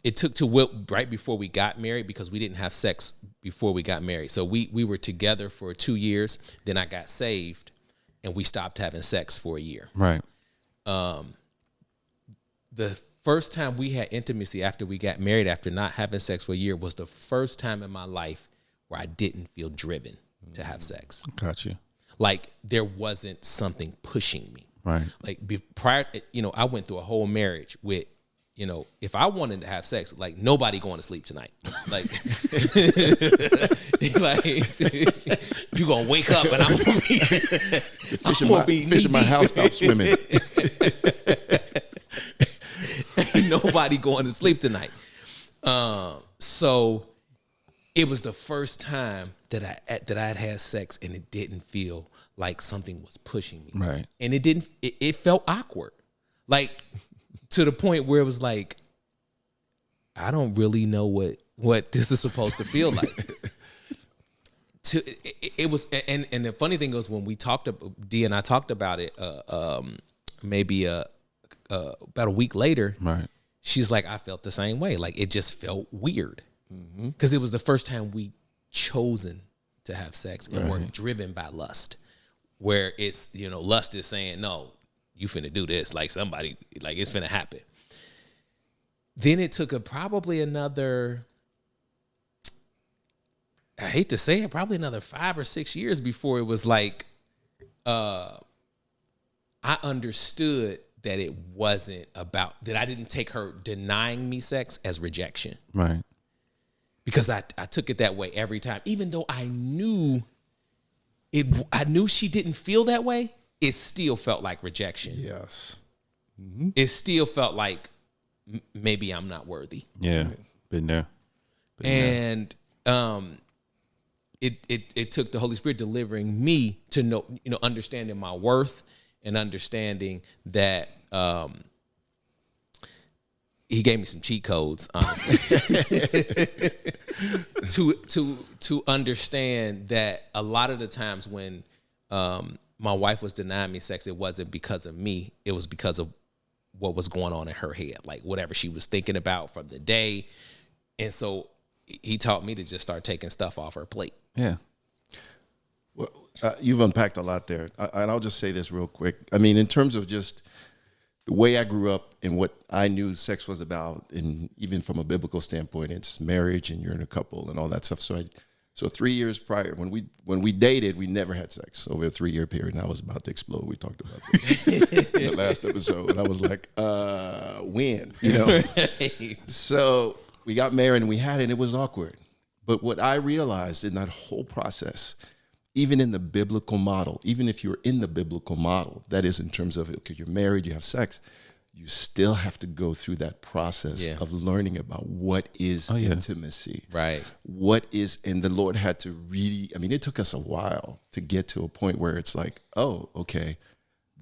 it took to right before we got married, because we didn't have sex before we got married. So we were together for 2 years. Then I got saved and we stopped having sex for a year. Right. The first time we had intimacy after we got married, after not having sex for a year, was the first time in my life where I didn't feel driven to have sex. Got you. Like, there wasn't something pushing me. Right. Like, prior, I went through a whole marriage with, if I wanted to have sex, like, nobody going to sleep tonight. Like, you gonna wake up and I'm gonna be fish in my house stop swimming. Nobody going to sleep tonight. So it was the first time that I had sex, and it didn't feel like something was pushing me. Right. And it felt awkward. Like, to the point where it was like, I don't really know what this is supposed to feel like. It was, and the funny thing was, when we talked, D and I talked about it, maybe about a week later, right, she's like, I felt the same way. Like, it just felt weird, because it was the first time we chosen to have sex and weren't driven by lust, where it's, lust is saying, no, you finna do this, like somebody, like it's finna happen. Then it took probably another, I hate to say it, probably another 5 or 6 years before it was like, I understood that it wasn't about, that I didn't take her denying me sex as rejection. Right. Because I took it that way every time. Even though I knew she didn't feel that way, it still felt like rejection. Yes. It still felt like maybe I'm not worthy. Yeah. Been there. And it took the Holy Spirit delivering me to know, understanding my worth and understanding that he gave me some cheat codes, honestly, to understand that a lot of the times when my wife was denying me sex, it wasn't because of me. It was because of what was going on in her head, like whatever she was thinking about from the day. And so he taught me to just start taking stuff off her plate. Yeah. Well, you've unpacked a lot there. And I'll just say this real quick. I mean, in terms of just the way I grew up and what I knew sex was about, and even from a biblical standpoint, it's marriage and you're in a couple and all that stuff. So 3 years prior, when we dated, we never had sex over a 3-year period. And I was about to explode. We talked about this in the last episode. And I was like, when? So we got married and we had it, and it was awkward. But what I realized in that whole process, even in the biblical model, even if you're in the biblical model, that is in terms of, okay, you're married, you have sex, you still have to go through that process of learning about what is intimacy. Right. What is, and the Lord had to really, I mean, it took us a while to get to a point where it's like, oh, okay,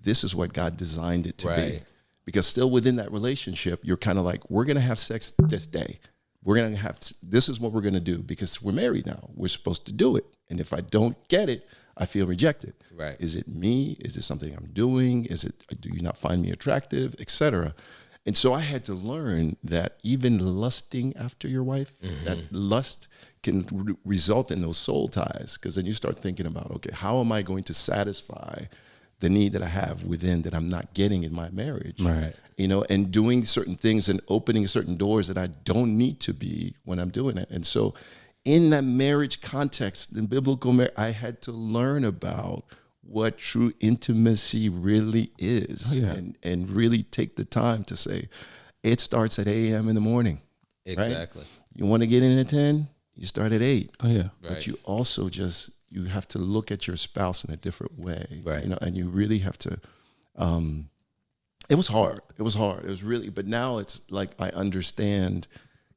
this is what God designed it to be. Because still within that relationship, you're kind of like, we're going to have sex this day. We're going to have, this is what we're going to do because we're married now. We're supposed to do it. And if I don't get it, I feel rejected. Right. Is it me? Is it something I'm doing? Do you not find me attractive, etc.? And so I had to learn that even lusting after your wife, that lust can result in those soul ties. Because then you start thinking about, okay, how am I going to satisfy the need that I have within that I'm not getting in my marriage? Right. And doing certain things and opening certain doors that I don't need to be when I'm doing it. And so in that marriage context, in biblical marriage, I had to learn about what true intimacy really is and really take the time to say, it starts at 8 a.m. in the morning. Exactly. Right? You want to get in at 10, you start at 8. Oh, yeah. Right. But you also you have to look at your spouse in a different way. Right. And you really have to, it was hard. It was really, but now it's like I understand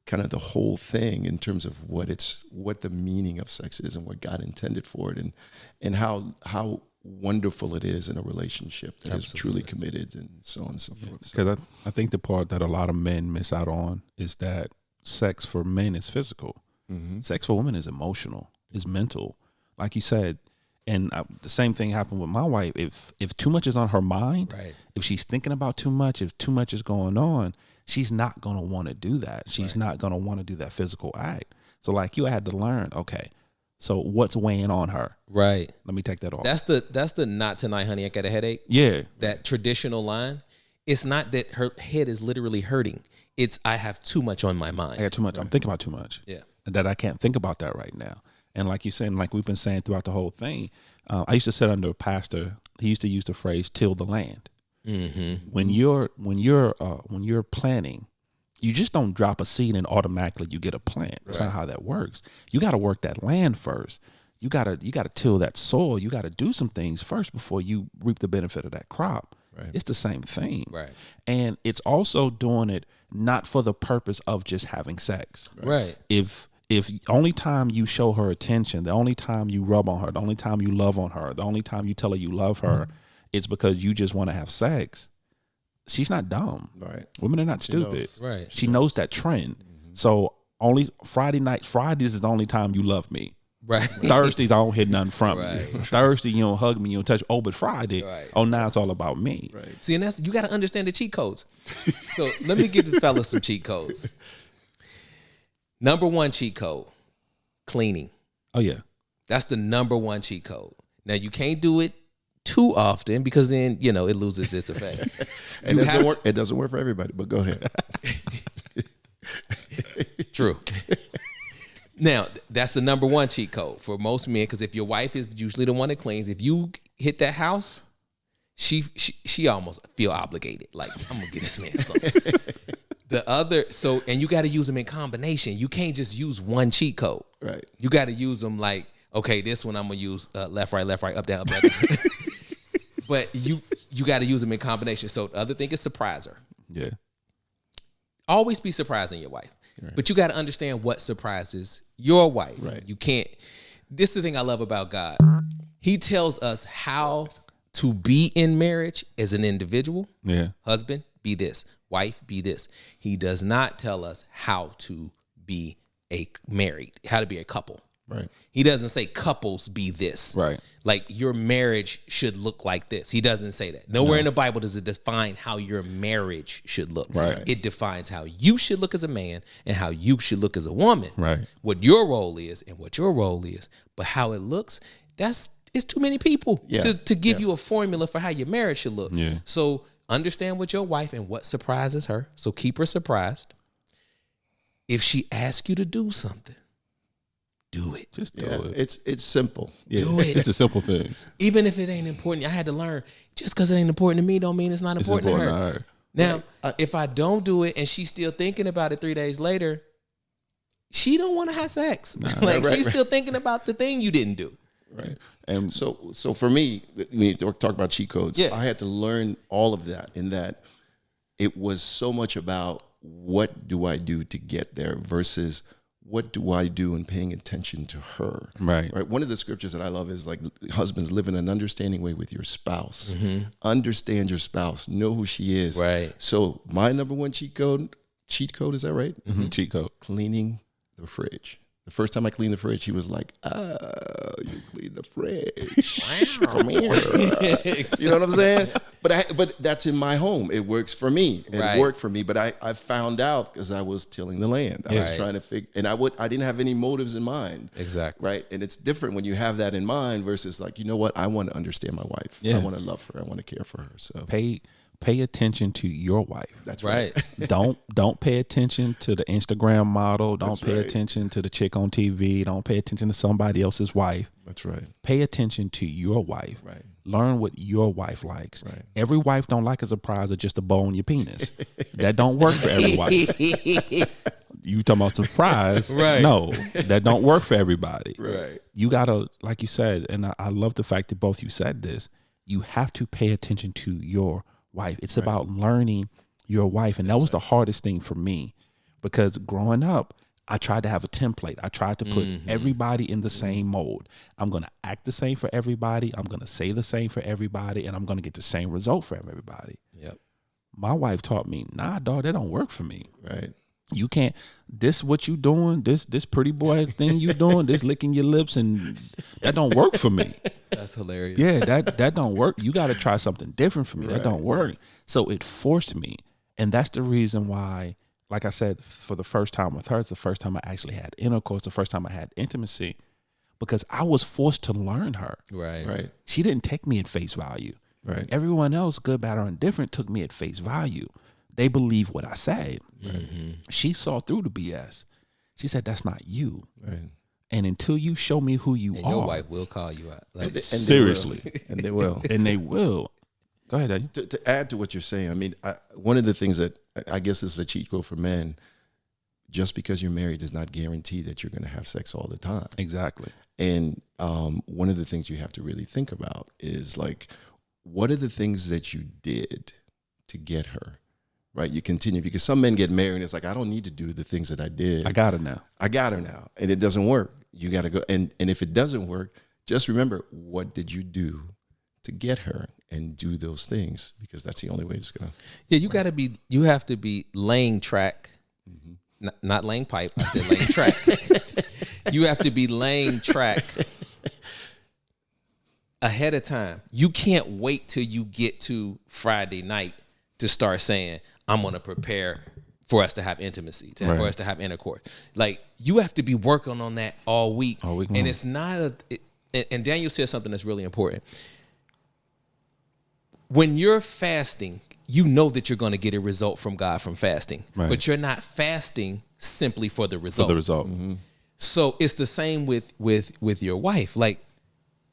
kind of the whole thing in terms of what the meaning of sex is and what God intended for it, and how wonderful it is in a relationship that is truly committed, and so on and so forth. Because I think the part that a lot of men miss out on is that sex for men is physical. Mm-hmm. Sex for women is emotional, is mental. Like you said, and the same thing happened with my wife. If too much is on her mind, if she's thinking about too much, if too much is going on, she's not going to want to do that. She's not going to want to do that physical act. So like you had to learn, okay, so what's weighing on her? Right. Let me take that off. That's the not tonight, honey, I got a headache. Yeah. That traditional line. It's not that her head is literally hurting. It's I have too much on my mind. I got too much. I'm thinking about too much. Yeah. That I can't think about that right now. And like you're saying, like we've been saying throughout the whole thing, I used to sit under a pastor. He used to use the phrase "till the land." Mm-hmm. When you're planning, you just don't drop a seed and automatically you get a plant. That's not how that works. You got to work that land first. You gotta till that soil. You got to do some things first before you reap the benefit of that crop. Right. It's the same thing. Right. And it's also doing it not for the purpose of just having sex. Right. If only time you show her attention, the only time you rub on her, the only time you love on her, the only time you tell her you love her, it's because you just want to have sex, she's not dumb. Right. Women are not stupid. Right. She knows that trend. Mm-hmm. So only Fridays is the only time you love me. Right. Thursdays I don't hit nothing from you. Thursday you don't hug me, you don't touch. Oh, but Friday, now it's all about me. Right. See, and you got to understand the cheat codes. So let me give the fellas some cheat codes. Number 1 cheat code, cleaning. Oh yeah, that's the number 1 cheat code. Now you can't do it too often because then it loses its effect. And it doesn't work for everybody. But go ahead. True. Now, that's the number 1 cheat code for most men, because if your wife is usually the one that cleans, if you hit that house, she almost feel obligated. Like, I'm going to get this man something. And you got to use them in combination. You can't just use one cheat code. Right. You got to use them like, okay, this one I'm going to use left, right, up, down, up, down. But you got to use them in combination. So the other thing is surprise her. Yeah. Always be surprising your wife. But you got to understand what surprises your wife. Right. You can't. This is the thing I love about God. He tells us how to be in marriage as an individual. Yeah. Husband, be this. Wife, be this. He does not tell us how to be how to be a couple. Right. He doesn't say couples be this. Right. Like your marriage should look like this. He doesn't say that. Nowhere in the Bible does it define how your marriage should look. Right. It defines how you should look as a man and how you should look as a woman. Right. What your role is and what your role is. But how it looks, it's too many people to give you a formula for how your marriage should look. Yeah. So understand what your wife and what surprises her. So keep her surprised. If she asks you to do something, do it. Just do it. It's simple. Yeah. Do it. It's the simple things. Even if it ain't important, I had to learn. Just because it ain't important to me don't mean it's not important, to her. Now, if I don't do it and she's still thinking about it 3 days later, she don't want to have sex. She's still thinking about the thing you didn't do. Right. And so for me, when you talk about cheat codes, I had to learn all of that, in that it was so much about what do I do to get there versus what do I do in paying attention to her. Right. One of the scriptures that I love is like, husbands, live in an understanding way with your spouse. Mm-hmm. Understand your spouse. Know who she is. Right. So my number one cheat code, is that right? Mm-hmm. Cheat code. Cleaning the fridge. The first time I cleaned the fridge, he was like, "Oh, you cleaned the fridge. Come here." You know what I'm saying? But that's in my home. It works for me. It worked for me. But I found out because I was tilling the land. I was trying to figure, and I didn't have any motives in mind. Exactly. Right. And it's different when you have that in mind versus like, you know what? I want to understand my wife. Yeah. I want to love her. I want to care for her. So Pay attention to your wife. That's right. Don't pay attention to the Instagram model. Don't That's pay right. attention to the chick on TV. Don't pay attention to somebody else's wife. That's right. Pay attention to your wife. Right. Learn what your wife likes. Right. Every wife don't like a surprise or just a bow on your penis. That don't work for every wife. You talking about surprise? Right. No, that don't work for everybody. Right. You gotta, like you said, and I love the fact that both you said this. You have to pay attention to your wife. It's about learning your wife. And that was the hardest thing for me, because growing up, I tried to have a template. I tried to put everybody in the same mold. I'm going to act the same for everybody. I'm going to say the same for everybody, and I'm going to get the same result for everybody. Yep. My wife taught me, nah, dog, that don't work for me. Right. You can't, this what you doing, this pretty boy thing you doing, this licking your lips, and that don't work for me. That's hilarious. Yeah, that don't work. You got to try something different for me. That don't work. So it forced me. And that's the reason why, like I said, for the first time with her, it's the first time I actually had intercourse, the first time I had intimacy, because I was forced to learn her. Right. Right. She didn't take me at face value. Right. Everyone else, good, bad, or indifferent, took me at face value. They believe what I said. Mm-hmm. She saw through the BS. She said, that's not you. Right. And until you show me who you And are. your wife will call you out. Like, Seriously. And they will. And they will. Go ahead, Daddy. To add to what you're saying, I mean, one of the things that I guess this is a cheat code for men, just because you're married does not guarantee that you're going to have sex all the time. Exactly. And one of the things you have to really think about is like, what are the things that you did to get her? Right? You continue, because some men get married and it's like, I don't need to do the things that I did. I got her now. I got her now. And it doesn't work. You got to go. And if it doesn't work, just remember, what did you do to get her, and do those things, because that's the only way it's going to. Yeah, you have to be laying track, not laying pipe. I said laying track. You have to be laying track ahead of time. You can't wait till you get to Friday night to start saying, I'm going to prepare for us to have intimacy, for us to have intercourse. Like, you have to be working on that all week. And it's not and Daniel said something that's really important. When you're fasting, you know that you're going to get a result from God from fasting, but you're not fasting simply for the result. Mm-hmm. So it's the same with your wife. Like,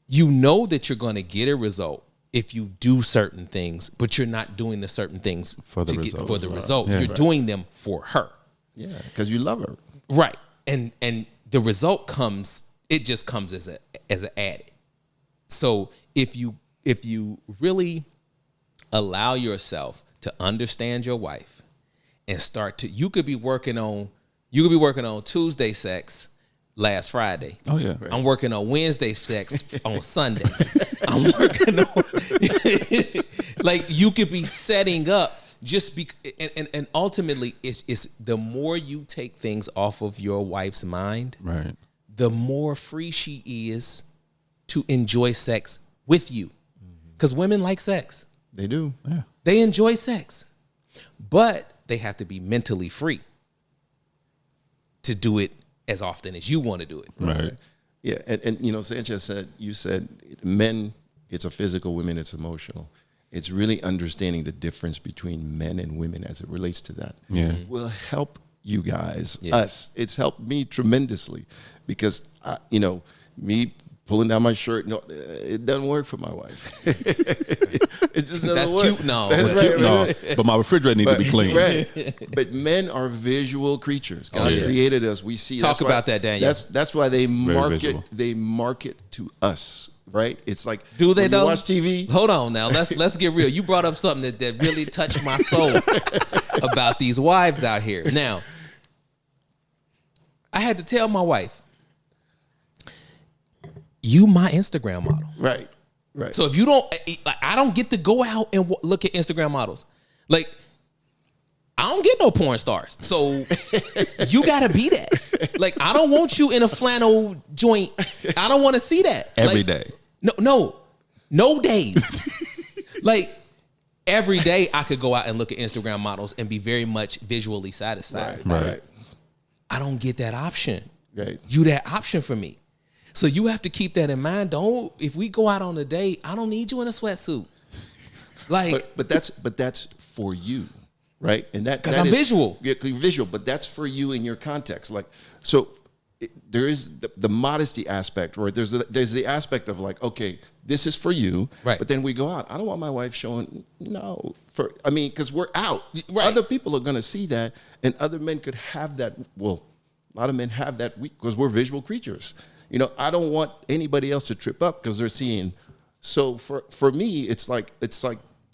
you know that you're going to get a result if you do certain things, but you're not doing the certain things for the result. Yeah. You're doing them for her. Yeah, because you love her. Right. And the result comes, it just comes as an added. So if you really allow yourself to understand your wife and you could be working on You could be working on Tuesday sex last Friday. Oh yeah. Right. I'm working on Wednesday sex on Sunday. I'm working on like you could be setting up just and ultimately it's the more you take things off of your wife's mind, Right. the more free she is to enjoy sex with you. Because women like sex. They do. Yeah. They enjoy sex. But they have to be mentally free to do it as often as you want to do it. Right. Yeah, and Sanchez said men, it's a physical, women, it's emotional. It's really understanding the difference between men and women as it relates to that. Yeah. Will help you guys, Yeah. us. It's helped me tremendously because, me pulling down my shirt, no, it doesn't work for my wife. It just doesn't That's work. cute, no. That's But- right, No, right. but my refrigerator needs to be clean. Right. But men are visual creatures. God yeah. created us. We see. Talk that's why- about that, Daniel. That's why they market. visual. They market to us, right? It's like, Do they when though? you watch TV? Hold on now. Let's get real. You brought up something that really touched my soul about these wives out here. Now, I had to tell my wife, you my Instagram model. Right. Right. So if you don't, I don't get to go out and look at Instagram models. Like, I don't get no porn stars. So you gotta be that. Like, I don't want you in a flannel joint. I don't want to see that Every like, day. No days. Like every day, I could go out and look at Instagram models and be very much visually satisfied. Right. I don't get that option. Right. You that option for me. So you have to keep that in mind. If we go out on a date, I don't need you in a sweatsuit. Like, But that's for you, right? And that 'Cause that I'm is- visual. Yeah, 'cause you're visual. But that's for you in your context. Like, so there is the modesty aspect, right? There's the aspect of like, okay, this is for you, Right. But then we go out. I don't want my wife showing because we're out. Right. Other people are going to see that, and other men could have that. Well, a lot of men have that because we're visual creatures. I don't want anybody else to trip up because they're seeing. So for me, it's like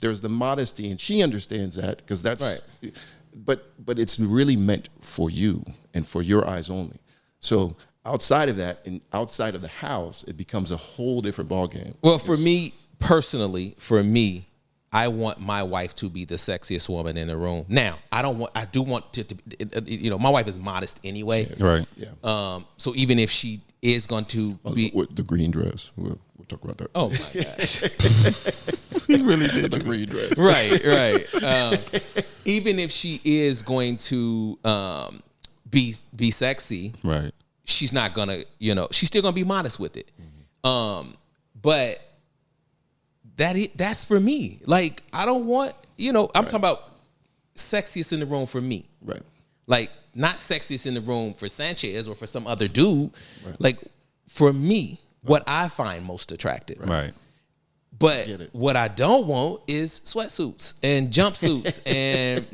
there's the modesty, and she understands that because that's. Right. But it's really meant for you and for your eyes only. So outside of that and outside of the house, it becomes a whole different ballgame. well, for me personally, I want my wife to be the sexiest woman in the room. Now, I do want to my wife is modest anyway. Right. Yeah. So even if she is going to be, With the green dress. We'll talk about that. oh my gosh. He really did. The green dress. Right. Even if she is going to be sexy, Right. she's not gonna, she's still gonna be modest with it. But that's for me. Like, I don't want, I'm talking about sexiest in the room for me. Right. Like, not sexiest in the room for Sanchez or for some other dude. Like, for me, what I find most attractive. Right. But Get it. what I don't want is sweatsuits and jumpsuits. And,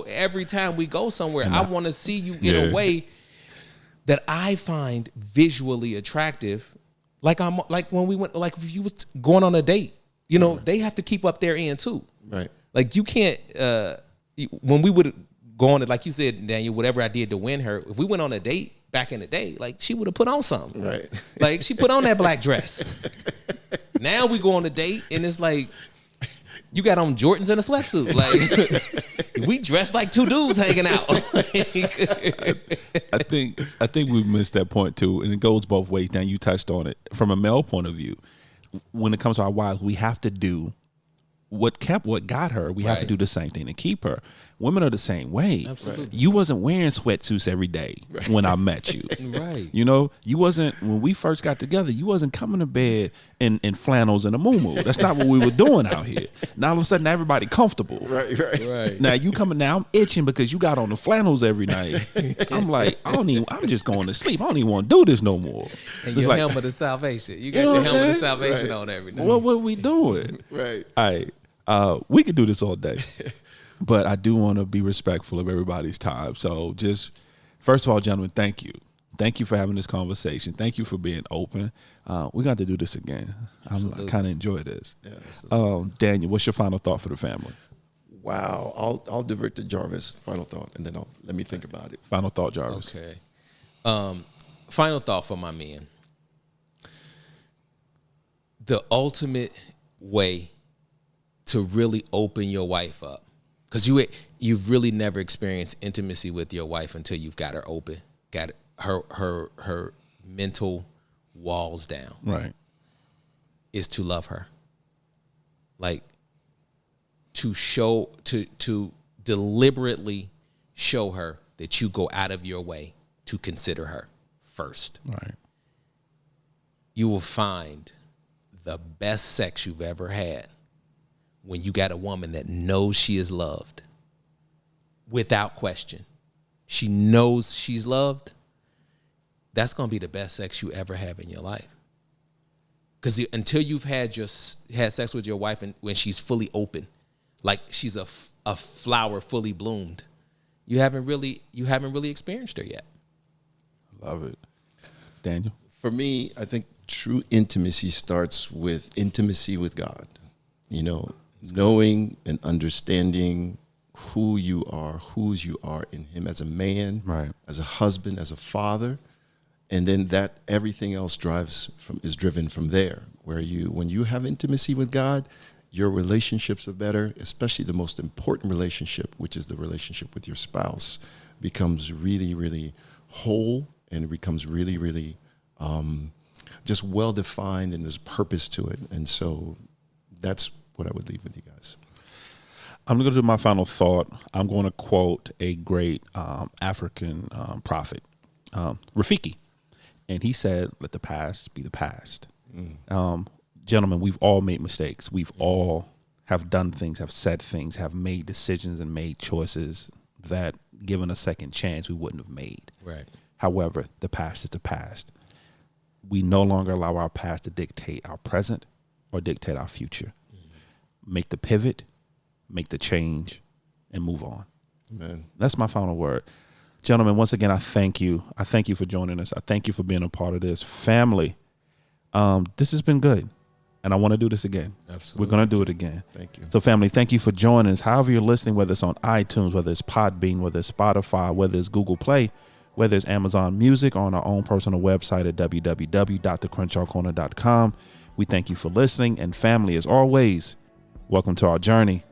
every time we go somewhere, I want to see you in Yeah. a way that I find visually attractive. Like when we went, like if you was going on a date, they have to keep up their end too. Right. Like you can't, when we would go on it, like you said, Daniel, whatever I did to win her, if we went on a date back in the day, like she would have put on something. Right. Like she put on that black dress. Now we go on a date and it's like, you got on Jordans and a sweatsuit. Like we dressed like two dudes hanging out. I think we missed that point too, and it goes both ways. Now you touched on it from a male point of view. When it comes to our wives, we have to do what got her. We have to Right. do the same thing to keep her. Women are the same way. Absolutely. You wasn't wearing sweatsuits every day when I met you. Right. You wasn't, when we first got together, you wasn't coming to bed in flannels and a muumuu. That's not what we were doing out here. Now all of a sudden everybody comfortable. Right. Now you coming, now I'm itching because you got on the flannels every night. I'm like, I'm just going to sleep. I don't even want to do this no more. And It's your like, helmet of salvation. You got You know your what I'm helmet of saying? salvation Right. on every night. what we doing? Right. All right. We could do this all day. But I do want to be respectful of everybody's time. So just, first of all, gentlemen, thank you. Thank you for having this conversation. Thank you for being open. We got to do this again. I kind of enjoy this. Yeah, Daniel, what's your final thought for the family? Wow. I'll divert to Jarvis. Final thought, and then let me think about it. Final thought, Jarvis. Okay. Final thought for my man. The ultimate way to really open your wife up, because you've really never experienced intimacy with your wife until you've got her open, got her mental walls down. Right. Is to love her. Like, to deliberately show her that you go out of your way to consider her first. Right. You will find the best sex you've ever had when you got a woman that knows she is loved without question. She knows she's loved. That's going to be the best sex you ever have in your life. Because until you've had sex with your wife and when she's fully open, like she's a flower fully bloomed, you haven't really experienced her yet. Love it. Daniel? For me, I think true intimacy starts with intimacy with God. You know, knowing and understanding whose you are in Him as a man, right, as a husband, as a father, and then that everything else is driven from there. When you have intimacy with God, your relationships are better, especially the most important relationship, which is the relationship with your spouse, becomes really, really whole, and it becomes really, really just well-defined, and there's purpose to it. And so that's what I would leave with you guys. I'm going to do my final thought. I'm going to quote a great African prophet, Rafiki. And he said, let the past be the past. Gentlemen, we've all made mistakes. We've all have done things, have said things, have made decisions and made choices that, given a second chance, we wouldn't have made. Right. However, the past is the past. We no longer allow our past to dictate our present or dictate our future. Make the pivot, make the change, and move on. Amen. That's my final word. Gentlemen, once again, I thank you. I thank you for joining us. I thank you for being a part of this. Family, this has been good, and I want to do this again. Absolutely. We're going to do it again. Thank you. So, family, thank you for joining us. However you're listening, whether it's on iTunes, whether it's Podbean, whether it's Spotify, whether it's Google Play, whether it's Amazon Music, on our own personal website at www.thecrenshawcorner.com. We thank you for listening. And family, as always, welcome to our journey.